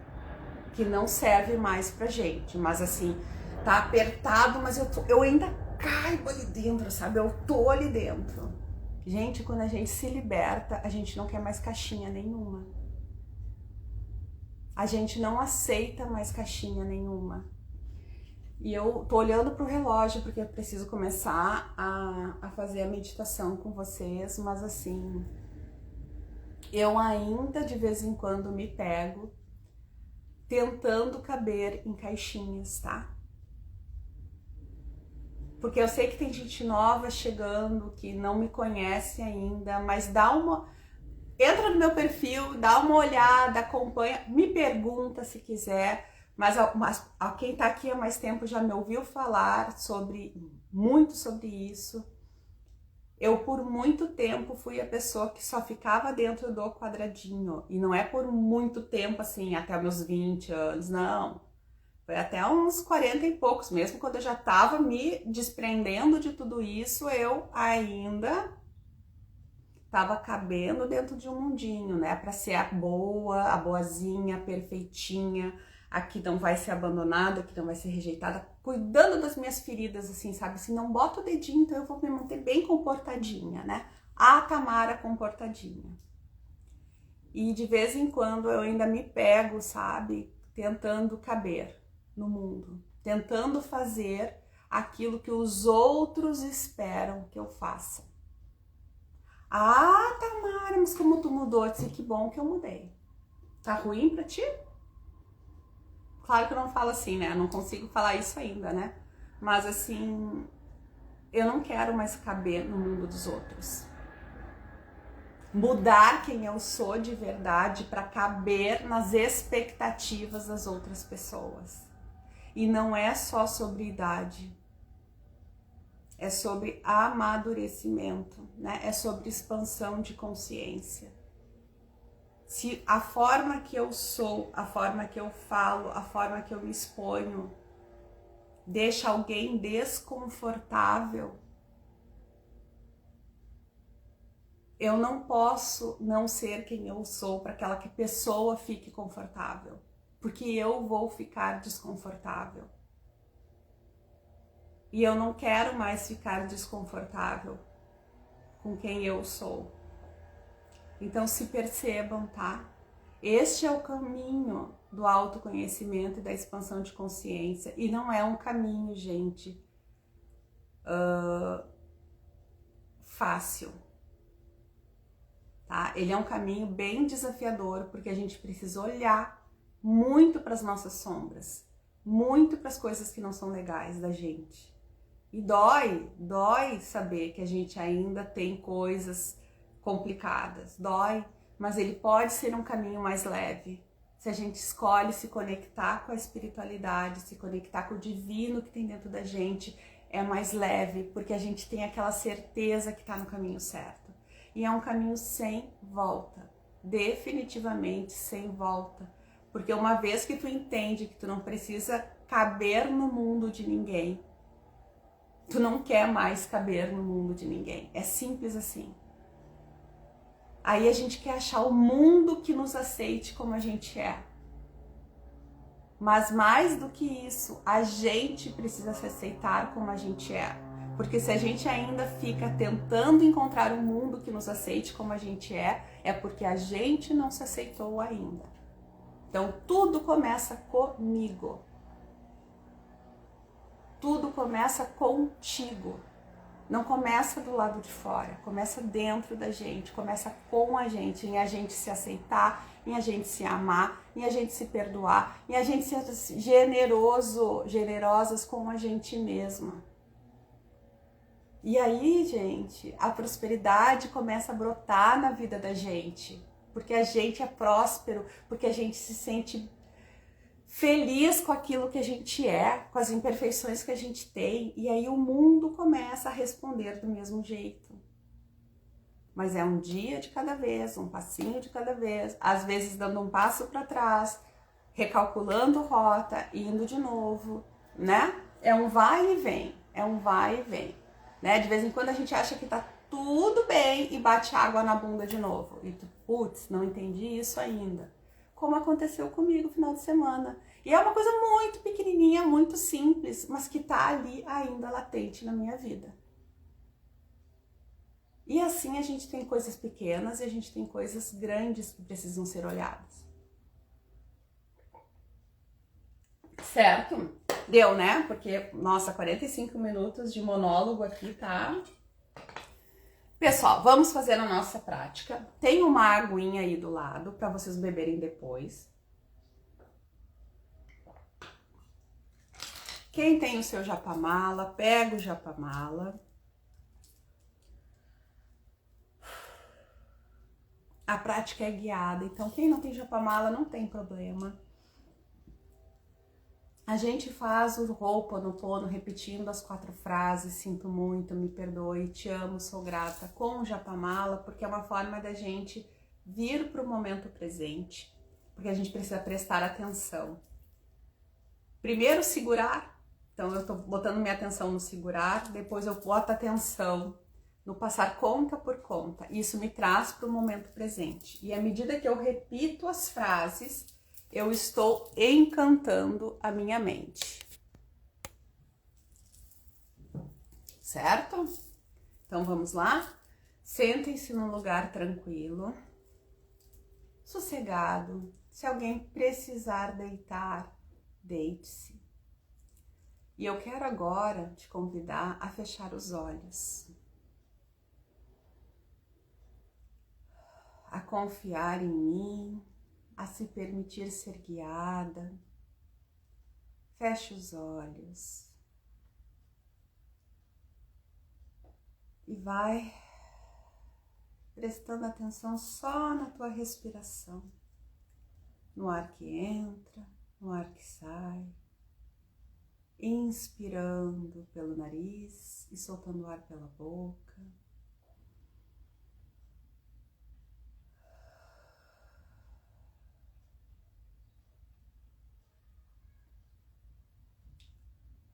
que não serve mais pra gente. Mas assim, tá apertado, mas eu ainda caibo ali dentro, sabe? Eu tô ali dentro. Gente, quando a gente se liberta, a gente não quer mais caixinha nenhuma. A gente não aceita mais caixinha nenhuma. E eu tô olhando pro relógio porque eu preciso começar a fazer a meditação com vocês, mas assim, eu ainda de vez em quando me pego tentando caber em caixinhas, tá? porque eu sei que tem gente nova chegando, que não me conhece ainda, mas entra no meu perfil, dá uma olhada, acompanha, me pergunta se quiser, mas quem tá aqui há mais tempo já me ouviu falar muito sobre isso. Eu, por muito tempo, fui a pessoa que só ficava dentro do quadradinho. E não é por muito tempo, assim, até meus 20 anos, não. Foi até uns 40 e poucos, mesmo quando eu já estava me desprendendo de tudo isso, eu ainda estava cabendo dentro de um mundinho, né? Para ser a boa, a boazinha, a perfeitinha, a que não vai ser abandonada, a que não vai ser rejeitada, cuidando das minhas feridas, assim, sabe? Se não bota o dedinho, então eu vou me manter bem comportadinha, né? A Tamara comportadinha. E de vez em quando eu ainda me pego, sabe? Tentando caber no mundo, tentando fazer aquilo que os outros esperam que eu faça. Ah, Tamara, mas como tu mudou? Eu disse, que bom que eu mudei. Tá ruim pra ti? Claro que eu não falo assim, né? Eu não consigo falar isso ainda, né? Mas assim, eu não quero mais caber no mundo dos outros. Mudar quem eu sou de verdade para caber nas expectativas das outras pessoas. E não é só sobre idade. É sobre amadurecimento, né? É sobre expansão de consciência. Se a forma que eu sou, a forma que eu falo, a forma que eu me exponho deixa alguém desconfortável, eu não posso não ser quem eu sou para aquela que pessoa fique confortável, porque eu vou ficar desconfortável. E eu não quero mais ficar desconfortável com quem eu sou. Então se percebam, tá? Este é o caminho do autoconhecimento e da expansão de consciência. E não é um caminho, gente, fácil. Tá? Ele é um caminho bem desafiador, porque a gente precisa olhar muito para as nossas sombras, muito para as coisas que não são legais da gente. E dói saber que a gente ainda tem coisas complicadas, dói, mas ele pode ser um caminho mais leve. Se a gente escolhe se conectar com a espiritualidade, se conectar com o divino que tem dentro da gente, é mais leve, porque a gente tem aquela certeza que está no caminho certo. E é um caminho sem volta, definitivamente sem volta. Porque uma vez que tu entende que tu não precisa caber no mundo de ninguém, tu não quer mais caber no mundo de ninguém. É simples assim. Aí a gente quer achar o mundo que nos aceite como a gente é. Mas mais do que isso, a gente precisa se aceitar como a gente é. Porque se a gente ainda fica tentando encontrar um mundo que nos aceite como a gente é porque a gente não se aceitou ainda. Então tudo começa comigo. Tudo começa contigo. Não começa do lado de fora, começa dentro da gente, começa com a gente, em a gente se aceitar, em a gente se amar, em a gente se perdoar, em a gente ser generosas com a gente mesma. E aí, gente, a prosperidade começa a brotar na vida da gente, porque a gente é próspero, porque a gente se sente feliz com aquilo que a gente é, com as imperfeições que a gente tem, e aí o mundo começa a responder do mesmo jeito. Mas é um dia de cada vez, um passinho de cada vez, às vezes dando um passo para trás, recalculando rota, indo de novo, né? É um vai e vem, né? De vez em quando a gente acha que tá tudo bem e bate água na bunda de novo. E tu, putz, não entendi isso ainda. Como aconteceu comigo no final de semana. E é uma coisa muito pequenininha, muito simples, mas que tá ali ainda latente na minha vida. E assim a gente tem coisas pequenas e a gente tem coisas grandes que precisam ser olhadas. Certo? Deu, né? Porque, nossa, 45 minutos de monólogo aqui, tá? Pessoal, vamos fazer a nossa prática. Tem uma aguinha aí do lado para vocês beberem depois. Quem tem o seu japamala, pega o japamala. A prática é guiada, então quem não tem japamala não tem problema. A gente faz o Ho'oponopono repetindo as 4 frases, sinto muito, me perdoe, te amo, sou grata, com o japamala, porque é uma forma da gente vir para o momento presente, porque a gente precisa prestar atenção. Primeiro segurar, então eu tô botando minha atenção no segurar, depois eu boto atenção no passar conta por conta. Isso me traz para o momento presente. E à medida que eu repito as frases, eu estou encantando a minha mente. Certo? Então vamos lá? Sentem-se num lugar tranquilo, sossegado. Se alguém precisar deitar, deite-se. E eu quero agora te convidar a fechar os olhos, a confiar em mim, a se permitir ser guiada. Feche os olhos e vai prestando atenção só na tua respiração, no ar que entra, no ar que sai, inspirando pelo nariz e soltando o ar pela boca.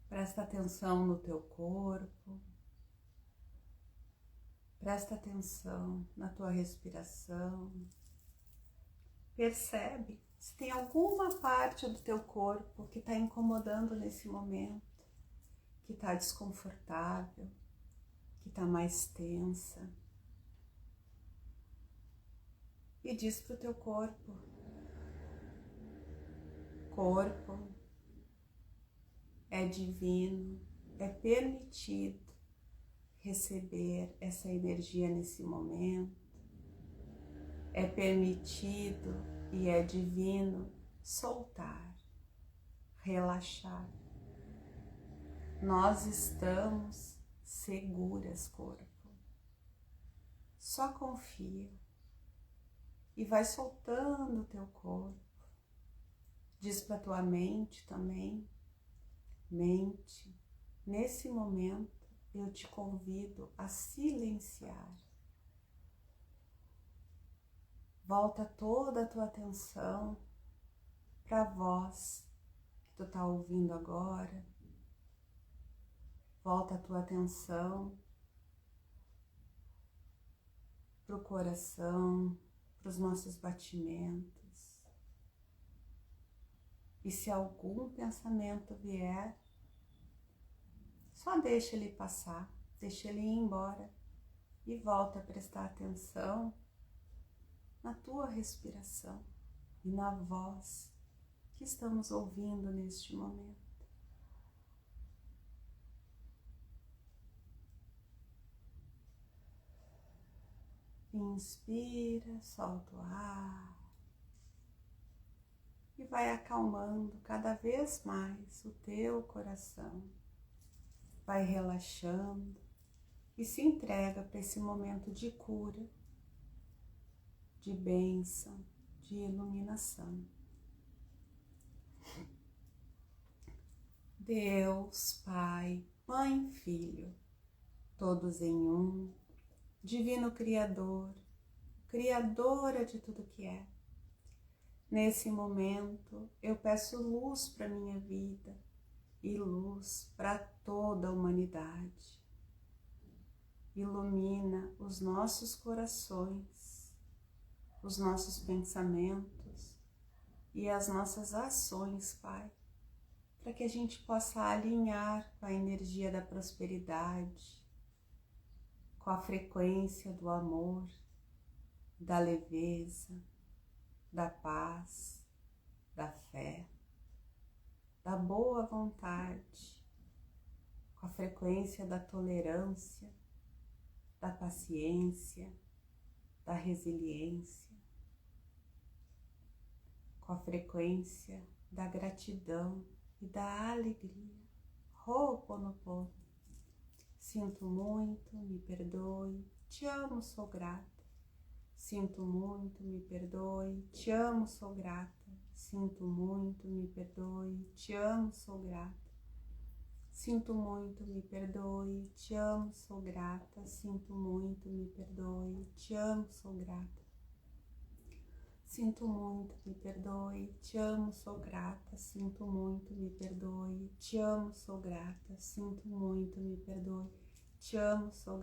Presta atenção no teu corpo, presta atenção na tua respiração. Percebe se tem alguma parte do teu corpo que está incomodando nesse momento, que está desconfortável, que está mais tensa. E diz para o teu corpo: corpo, é divino, é permitido receber essa energia nesse momento, é permitido e é divino soltar, relaxar. Nós estamos seguras, corpo. Só confia e vai soltando o teu corpo. Diz para tua mente também: mente, nesse momento eu te convido a silenciar. Volta toda a tua atenção para a voz que tu tá ouvindo agora. Volta a tua atenção para o coração, para os nossos batimentos. E se algum pensamento vier, só deixa ele passar, deixa ele ir embora e volta a prestar atenção na tua respiração e na voz que estamos ouvindo neste momento. Inspira, solta o ar e vai acalmando cada vez mais o teu coração. Vai relaxando e se entrega para esse momento de cura, de bênção, de iluminação. Deus, Pai, Mãe, Filho, todos em um, Divino Criador, Criadora de tudo que é. Nesse momento eu peço luz para minha vida e luz para toda a humanidade. Ilumina os nossos corações, os nossos pensamentos e as nossas ações, Pai, para que a gente possa alinhar com a energia da prosperidade, com a frequência do amor, da leveza, da paz, da fé, da boa vontade, com a frequência da tolerância, da paciência, da resiliência, com a frequência da gratidão e da alegria. Ho'oponopono. Sinto muito, me perdoe, te amo, sou grata. Sinto muito, me perdoe, te amo, sou grata. Sinto muito, me perdoe, te amo, sou grata. Sinto muito, me perdoe, te amo, sou grata. Sinto muito, me perdoe, te amo, sou grata. Sinto muito, me perdoe, te amo, sou grata. Sinto muito, me perdoe, te amo, sou grata. Sinto muito, me perdoe, te amo, sou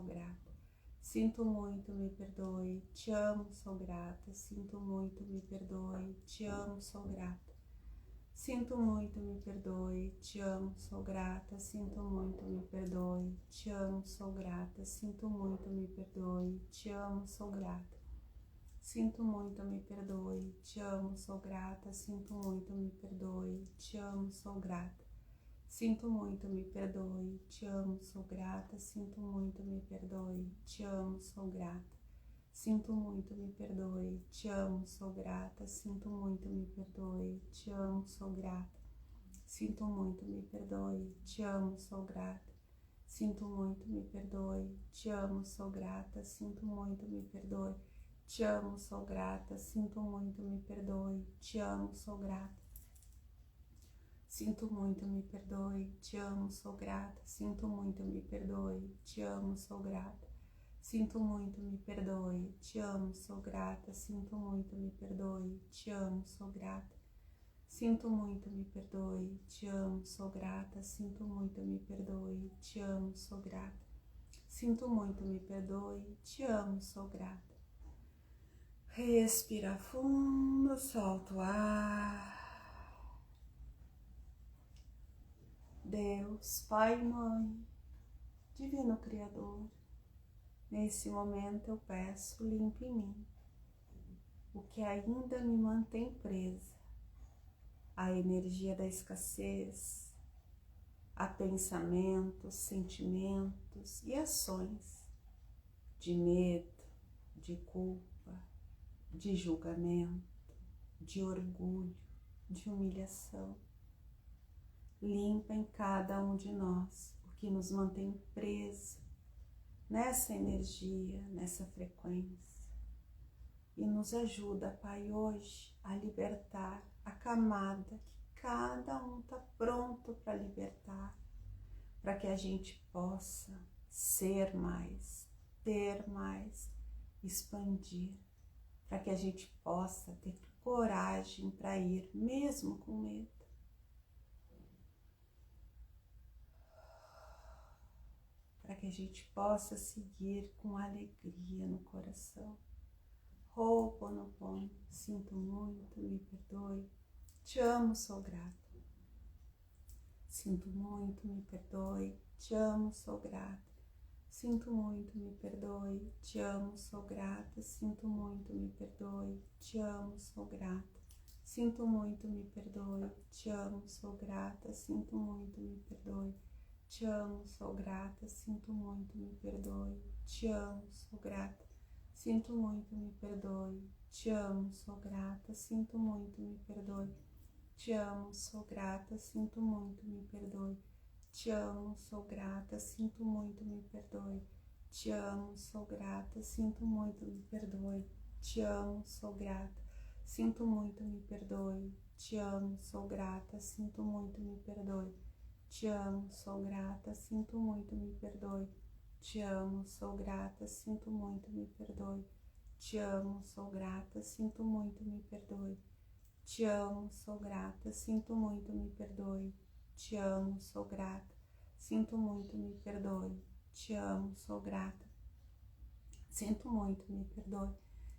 grata. Sinto muito, me perdoe, te amo, sou grata. Sinto muito, me perdoe, te amo, sou grata. Sinto muito, me perdoe, te amo, sou grata. Sinto muito, me perdoe, te amo, sou grata. Sinto muito, me perdoe, te amo, sou grata. Sinto muito, me perdoe, te amo, sou grata. Sinto muito, me perdoe, te amo, sou grata. Sinto muito, me perdoe, te amo, sou grata. Sinto muito, me perdoe, te amo, sou grata. Sinto muito, me perdoe, te amo, sou grata. Sinto muito, me perdoe, te amo, sou grata. Sinto muito, me perdoe, te amo, sou grata. Sinto muito, me perdoe, te amo, sou grata. Sinto muito, me perdoe, te amo, sou grata. Sinto muito, me perdoe, te amo, sou grata. Sinto muito, me perdoe, te amo, sou grata. Sinto muito, me perdoe, te amo, sou grata. Sinto muito, me perdoe, te amo, sou grata. Sinto muito, me perdoe, te amo, sou grata. Sinto muito, me perdoe, te amo, sou grata. Sinto muito, me perdoe, te amo, sou grata. Sinto muito, me perdoe, te amo, sou grata. Sinto muito, me perdoe, te amo, sou grata. Respira fundo, solta o ar. Deus, Pai e Mãe, Divino Criador, nesse momento eu peço, limpe em mim o que ainda me mantém presa à energia da escassez, a pensamentos, sentimentos e ações de medo, de culpa, de julgamento, de orgulho, de humilhação. Limpa em cada um de nós o que nos mantém preso nessa energia, nessa frequência. E nos ajuda, Pai, hoje a libertar a camada que cada um está pronto para libertar, para que a gente possa ser mais, ter mais, expandir, para que a gente possa ter coragem para ir, mesmo com medo. Para que a gente possa seguir com alegria no coração. Ho'oponopono, sinto muito, me perdoe, te amo, sou grata. Sinto muito, me perdoe, te amo, sou grata. Sinto muito, me perdoe, te amo, sou grata. Sinto muito, me perdoe, te amo, sou grata. Sinto muito, me perdoe, te amo, sou grata. Sinto muito, me perdoe, te amo, sou grata. Sinto muito, me perdoe, te amo, sou grata. Sinto muito, me perdoe, te amo, sou grata. Sinto muito, me perdoe, te amo, sou grata. Sinto muito, me perdoe, te amo, sou grata. Sinto muito, me perdoe, te amo, sou grata. Sinto muito, me perdoe, te amo, sou grata. Sinto muito, me perdoe, te amo, sou grata. Sinto muito, me perdoe, te amo, sou grata. Sinto muito, me perdoe, te amo, sou grata. Sinto muito, me perdoe, te amo, sou grata. Sinto muito, me perdoe, te amo, sou grata. Sinto muito, me perdoe, te amo, sou grata. Sinto muito, me perdoe, te amo, sou grata. Sinto muito, me perdoe,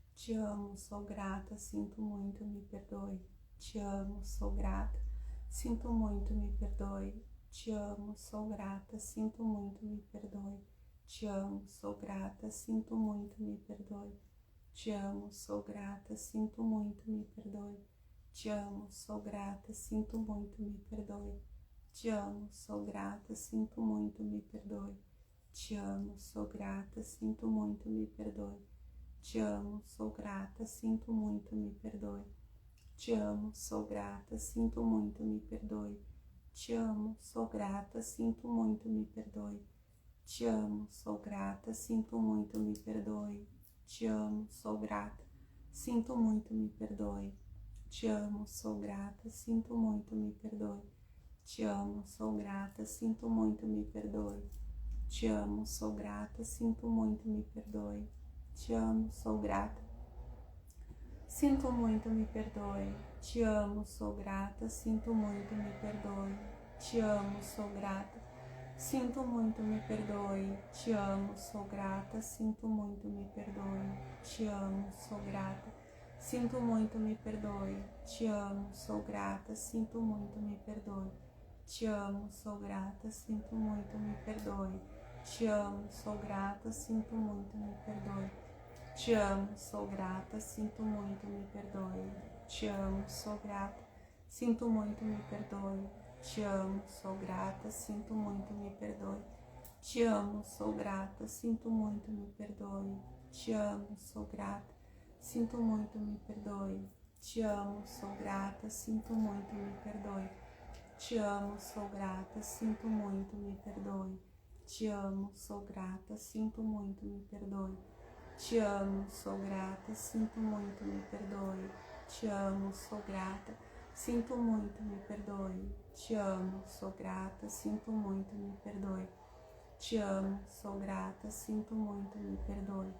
te amo, sou grata. Sinto muito, me perdoe, te amo, sou grata. Sinto muito, me perdoe, te amo, sou grata. Sinto muito, me perdoe, te amo, sou grata. Sinto muito, me perdoe, te amo, sou grata. Sinto muito, me perdoe, te amo, sou grata. Sinto muito, me perdoe, te amo, sou grata. Sinto muito, me perdoe, te amo, sou grata. Sinto muito, me perdoe, te amo, sou grata. Sinto muito, me perdoe, Te amo, sou grata, sinto muito, me perdoe. Te amo, sou grata, sinto muito, me perdoe. Te amo, sou grata, sinto muito, me perdoe. Te amo, sou grata, sinto muito, me perdoe. Te amo, sou grata, sinto muito, me perdoe. Te amo, sou grata, sinto muito, me perdoe. Te amo, sou grata, sinto muito, me perdoe. Te amo, sou grata, sinto muito, me perdoe. Te amo, sou grata, sinto muito, me perdoe. Te amo, sou grata, sinto muito, me perdoe. Te amo, sou grata, sinto muito, me perdoe. Te amo, sou grata, sinto muito, me perdoe. Te amo, sou grata, sinto muito, me perdoe. Te amo, sou grata, sinto muito, me perdoe. Te amo, sou grata, sinto muito, me perdoe. Te amo, sou grata, sinto muito, me perdoe. Te amo, sou grata, sinto muito, me perdoe. Te amo, sou grata, sinto muito, me perdoe. Te amo, sou grata, sinto muito, me perdoe. Te amo, sou grata, sinto muito, me perdoe. Te amo, sou grata, sinto muito, me perdoe. Te amo, sou grata, sinto muito, me perdoe. Te amo, sou grata, sinto muito, me perdoe. Te amo, sou grata, sinto muito, me perdoe. Te amo, sou grata, sinto muito, me perdoe.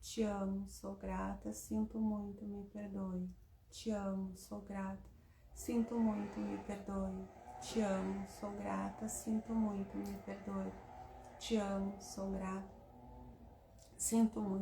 Te amo, sou grata, sinto muito, me perdoe. Te amo, sou grata, sinto muito, me perdoe. Te amo, sou grata, sinto muito, me perdoe. Te amo, sou grata, sinto muito, me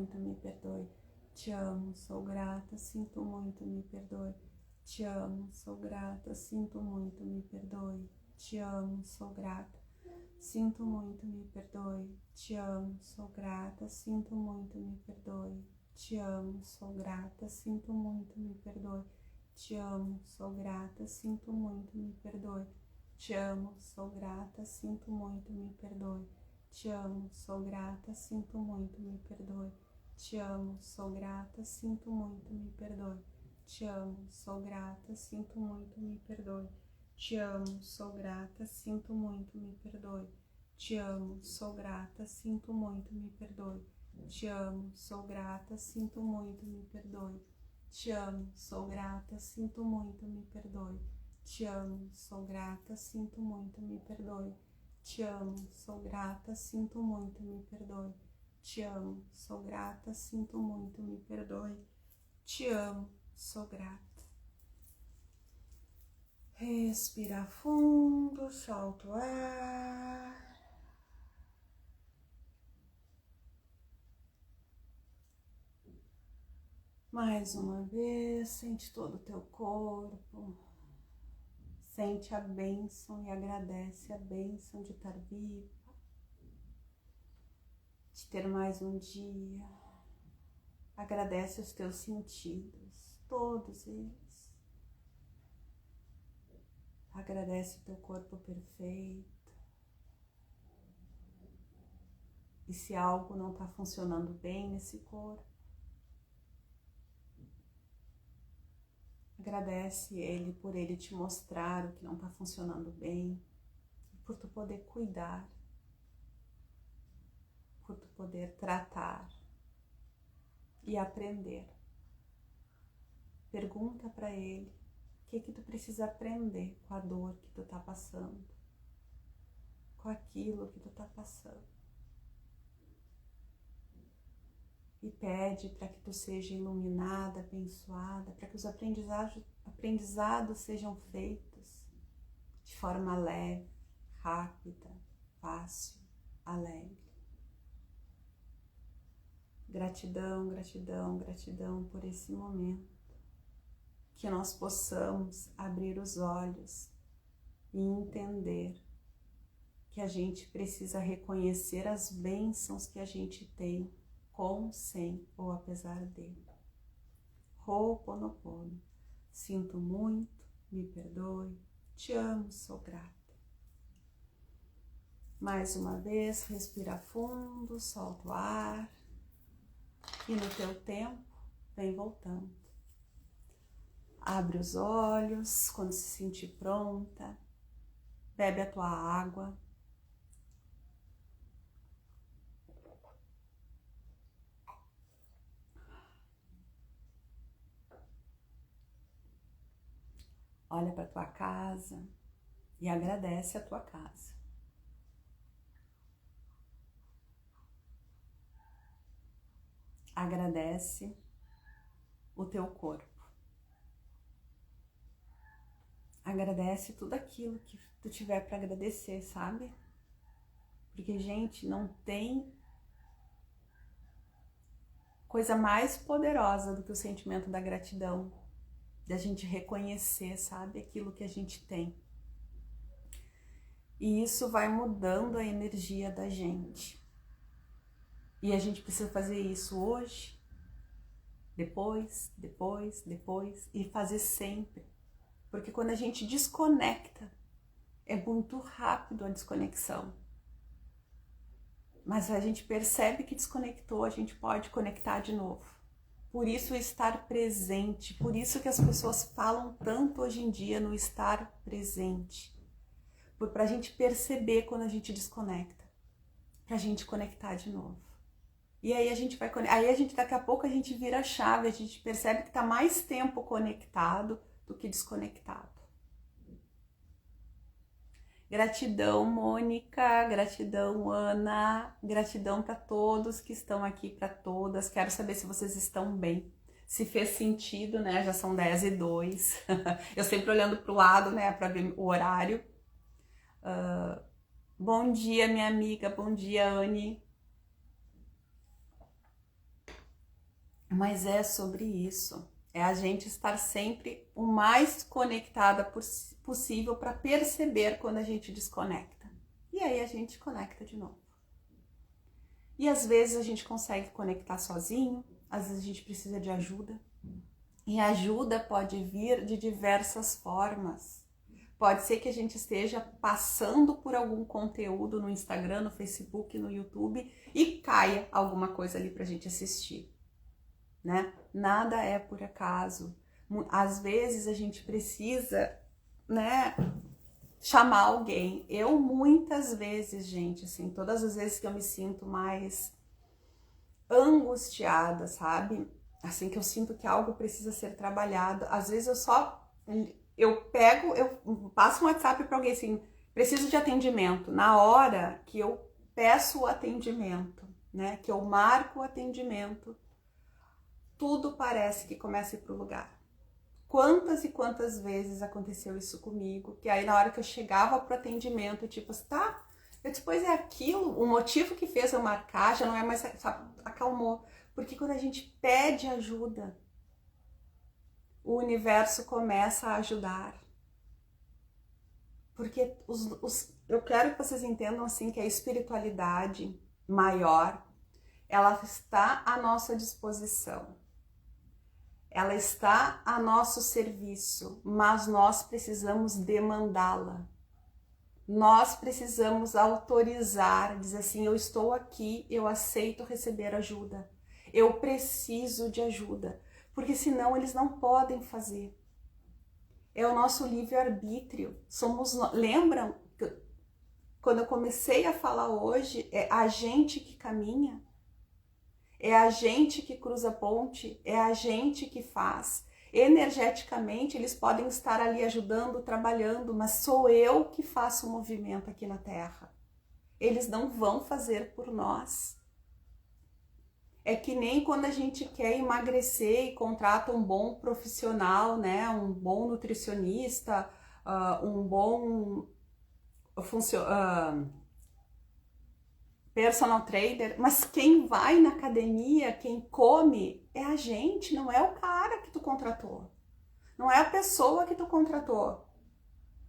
perdoe. Te amo, sou grata, sinto muito, me perdoe. Te amo, sou grata, sinto muito, me perdoe. Te amo, sou grata, sinto muito, me perdoe. Te amo, sou grata, sinto muito, me perdoe. Te amo, sou grata, sinto muito, me perdoe. Te amo, sou grata, sinto muito, me perdoe. Te amo, sou grata, sinto muito, me perdoe. Te amo, sou grata, sinto muito, me perdoe. Te amo, sou grata, sinto muito, me perdoe. Te amo, sou grata, sinto muito, me perdoe. Te amo, sou grata, sinto muito, me perdoe. Te amo, sou grata, sinto muito, me perdoe. Te amo, sou grata, sinto muito, me perdoe. Te amo, sou grata, sinto muito, me perdoe. Te amo, sou grata, sinto muito, me perdoe. Te amo, sou grata, sinto muito, me perdoe. Te amo, sou grata, sinto muito, me perdoe. Te amo, sou grata, sinto muito, me perdoe. Te amo, sou grata, sinto muito, me perdoe. Te amo, sou grata. Respira fundo, solta o ar. Mais uma vez, sente todo o teu corpo. Sente a bênção e agradece a bênção de estar viva, de ter mais um dia. Agradece os teus sentidos, todos eles. Agradece o teu corpo perfeito. E se algo não está funcionando bem nesse corpo, agradece ele por ele te mostrar o que não está funcionando bem, e por tu poder cuidar, por tu poder tratar e aprender. Pergunta para ele o que tu precisa aprender com a dor que tu está passando, com aquilo que tu está passando. E pede para que tu seja iluminada, abençoada, para que os aprendizados sejam feitos de forma leve, rápida, fácil, alegre. Gratidão, gratidão, gratidão por esse momento. Que nós possamos abrir os olhos e entender que a gente precisa reconhecer as bênçãos que a gente tem, com, sem ou apesar dele. Ho'oponopono. Sinto muito, me perdoe, te amo, sou grata. Mais uma vez, respira fundo, solta o ar e no teu tempo, vem voltando. Abre os olhos quando se sentir pronta. Bebe a tua água. Olha para tua casa e agradece a tua casa. Agradece o teu corpo. Agradece tudo aquilo que tu tiver para agradecer, sabe? Porque, gente, não tem coisa mais poderosa do que o sentimento da gratidão, da gente reconhecer, sabe, aquilo que a gente tem. E isso vai mudando a energia da gente. E a gente precisa fazer isso hoje, depois, e fazer sempre. Porque quando a gente desconecta, é muito rápido a desconexão. Mas a gente percebe que desconectou, a gente pode conectar de novo. Por isso estar presente, por isso que as pessoas falam tanto hoje em dia no estar presente. Para a gente perceber quando a gente desconecta, para a gente conectar de novo. E aí a gente vai daqui a pouco a gente vira a chave, a gente percebe que está mais tempo conectado do que desconectado. Gratidão, Mônica, gratidão, Ana, gratidão para todos que estão aqui, para todas. Quero saber se vocês estão bem, se fez sentido, né? Já são 10h02. Eu sempre olhando para o lado, né, para ver o horário. Bom dia, minha amiga, bom dia, Anne. Mas é sobre isso. É a gente estar sempre o mais conectada possível para perceber quando a gente desconecta. E aí a gente conecta de novo. E às vezes a gente consegue conectar sozinho, às vezes a gente precisa de ajuda. E a ajuda pode vir de diversas formas. Pode ser que a gente esteja passando por algum conteúdo no Instagram, no Facebook, no YouTube e caia alguma coisa ali para a gente assistir. Né? Nada é por acaso. Às vezes a gente precisa, né, chamar alguém. Eu muitas vezes, gente, assim, todas as vezes que eu me sinto mais angustiada, sabe? Assim, que eu sinto que algo precisa ser trabalhado. Às vezes eu passo um WhatsApp para alguém assim, preciso de atendimento. Na hora que eu peço o atendimento, né, que eu marco o atendimento, tudo parece que começa a ir pro lugar. Quantas e quantas vezes aconteceu isso comigo, que aí na hora que eu chegava pro atendimento, tipo, tá, depois é aquilo, o motivo que fez eu marcar já não é mais, sabe, acalmou. Porque quando a gente pede ajuda, o universo começa a ajudar. Porque eu quero que vocês entendam assim que a espiritualidade maior, ela está à nossa disposição. Ela está a nosso serviço, mas nós precisamos demandá-la. Nós precisamos autorizar, dizer assim, eu estou aqui, eu aceito receber ajuda. Eu preciso de ajuda, porque senão eles não podem fazer. É o nosso livre-arbítrio. Lembram que quando eu comecei a falar hoje, é a gente que caminha? É a gente que cruza a ponte, é a gente que faz. Energeticamente, eles podem estar ali ajudando, trabalhando, mas sou eu que faço o movimento aqui na Terra. Eles não vão fazer por nós. É que nem quando a gente quer emagrecer e contrata um bom profissional, né? Um bom nutricionista, um bom personal trainer, mas quem vai na academia, quem come, é a gente, não é o cara que tu contratou. Não é a pessoa que tu contratou,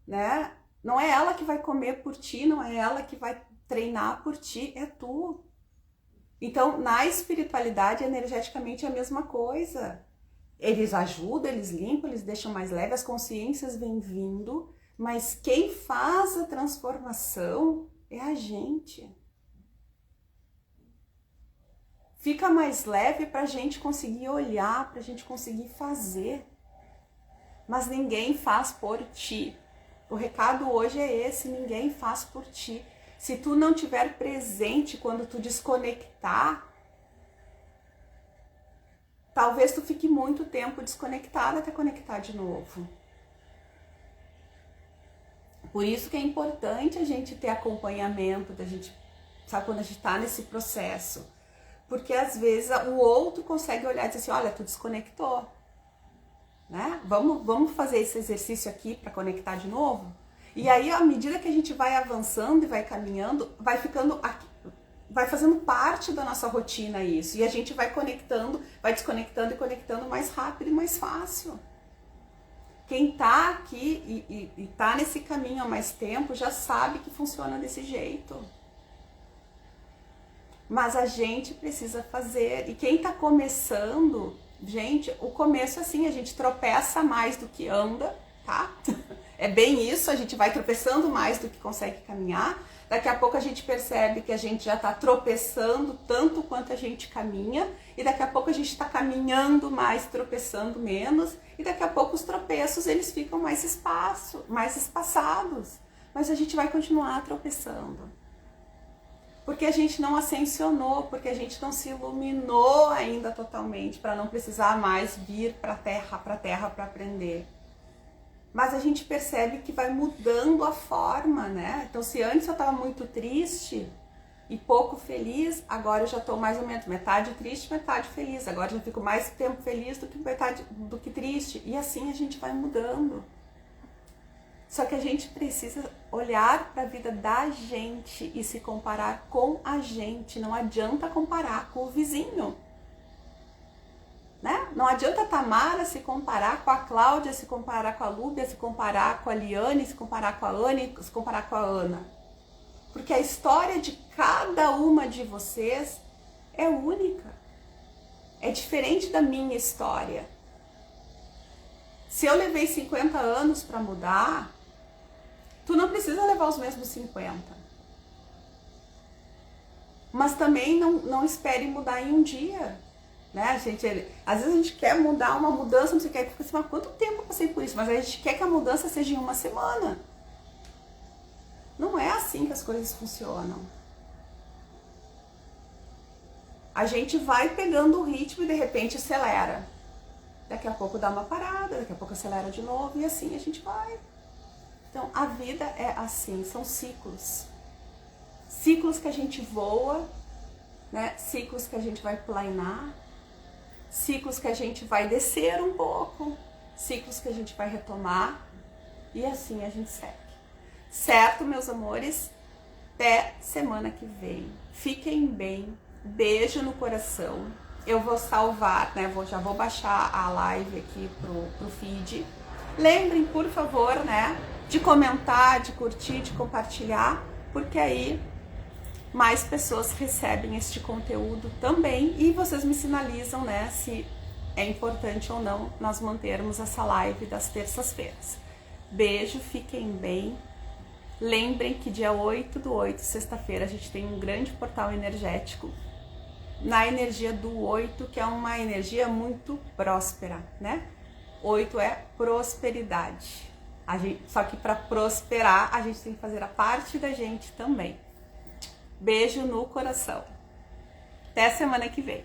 né? Não é ela que vai comer por ti, não é ela que vai treinar por ti, é tu. Então, na espiritualidade, energeticamente é a mesma coisa. Eles ajudam, eles limpam, eles deixam mais leve, as consciências vêm vindo, mas quem faz a transformação é a gente. Fica mais leve para a gente conseguir olhar, para a gente conseguir fazer. mas ninguém faz por ti. O recado hoje é esse, ninguém faz por ti. Se tu não tiver presente quando tu desconectar, talvez tu fique muito tempo desconectado até conectar de novo. Por isso que é importante a gente ter acompanhamento, da gente, sabe, quando a gente tá nesse processo. Porque às vezes o outro consegue olhar e dizer assim, olha, tu desconectou. Né? Vamos fazer esse exercício aqui para conectar de novo? E aí, à medida que a gente vai avançando e vai caminhando, vai ficando aqui, vai fazendo parte da nossa rotina isso. E a gente vai conectando, vai desconectando e conectando mais rápido e mais fácil. Quem tá aqui e tá nesse caminho há mais tempo já sabe que funciona desse jeito. Mas a gente precisa fazer. E quem tá começando, gente, o começo é assim, a gente tropeça mais do que anda, tá? É bem isso, a gente vai tropeçando mais do que consegue caminhar. Daqui a pouco a gente percebe que a gente já tá tropeçando tanto quanto a gente caminha. E daqui a pouco a gente tá caminhando mais, tropeçando menos. E daqui a pouco os tropeços, eles ficam mais espaçados. Mas a gente vai continuar tropeçando. Porque a gente não ascensionou, porque a gente não se iluminou ainda totalmente, para não precisar mais vir para a terra para aprender. Mas a gente percebe que vai mudando a forma, né? Então, se antes eu estava muito triste e pouco feliz, agora eu já estou mais ou menos metade triste, metade feliz. Agora eu já fico mais tempo feliz do que triste. E assim a gente vai mudando. Só que a gente precisa olhar para a vida da gente e se comparar com a gente. Não adianta comparar com o vizinho. Né? Não adianta a Tamara se comparar com a Cláudia, se comparar com a Lúbia, se comparar com a Liane, se comparar com a Anne, se comparar com a Ana. Porque a história de cada uma de vocês é única. É diferente da minha história. Se eu levei 50 anos para mudar, tu não precisa levar os mesmos 50. Mas também não espere mudar em um dia. Né? Às vezes a gente quer mudar uma mudança, não sei o que, fica assim, mas quanto tempo eu passei por isso? Mas a gente quer que a mudança seja em uma semana. Não é assim que as coisas funcionam. A gente vai pegando o ritmo e de repente acelera. Daqui a pouco dá uma parada, daqui a pouco acelera de novo e assim a gente vai. Então a vida é assim, são ciclos. Ciclos que a gente voa, né? Ciclos que a gente vai planar. Ciclos que a gente vai descer um pouco, ciclos que a gente vai retomar e assim a gente segue. Certo, meus amores? Até semana que vem. Fiquem bem. Beijo no coração. Eu vou salvar, né? Já vou baixar a live aqui pro feed. Lembrem, por favor, né? De comentar, de curtir, de compartilhar, porque aí mais pessoas recebem este conteúdo também e vocês me sinalizam, né, se é importante ou não nós mantermos essa live das terças-feiras. Beijo, fiquem bem. Lembrem que dia 8/8, sexta-feira, a gente tem um grande portal energético na energia do 8, que é uma energia muito próspera, né? 8 é prosperidade. Só que para prosperar, a gente tem que fazer a parte da gente também. Beijo no coração. Até semana que vem.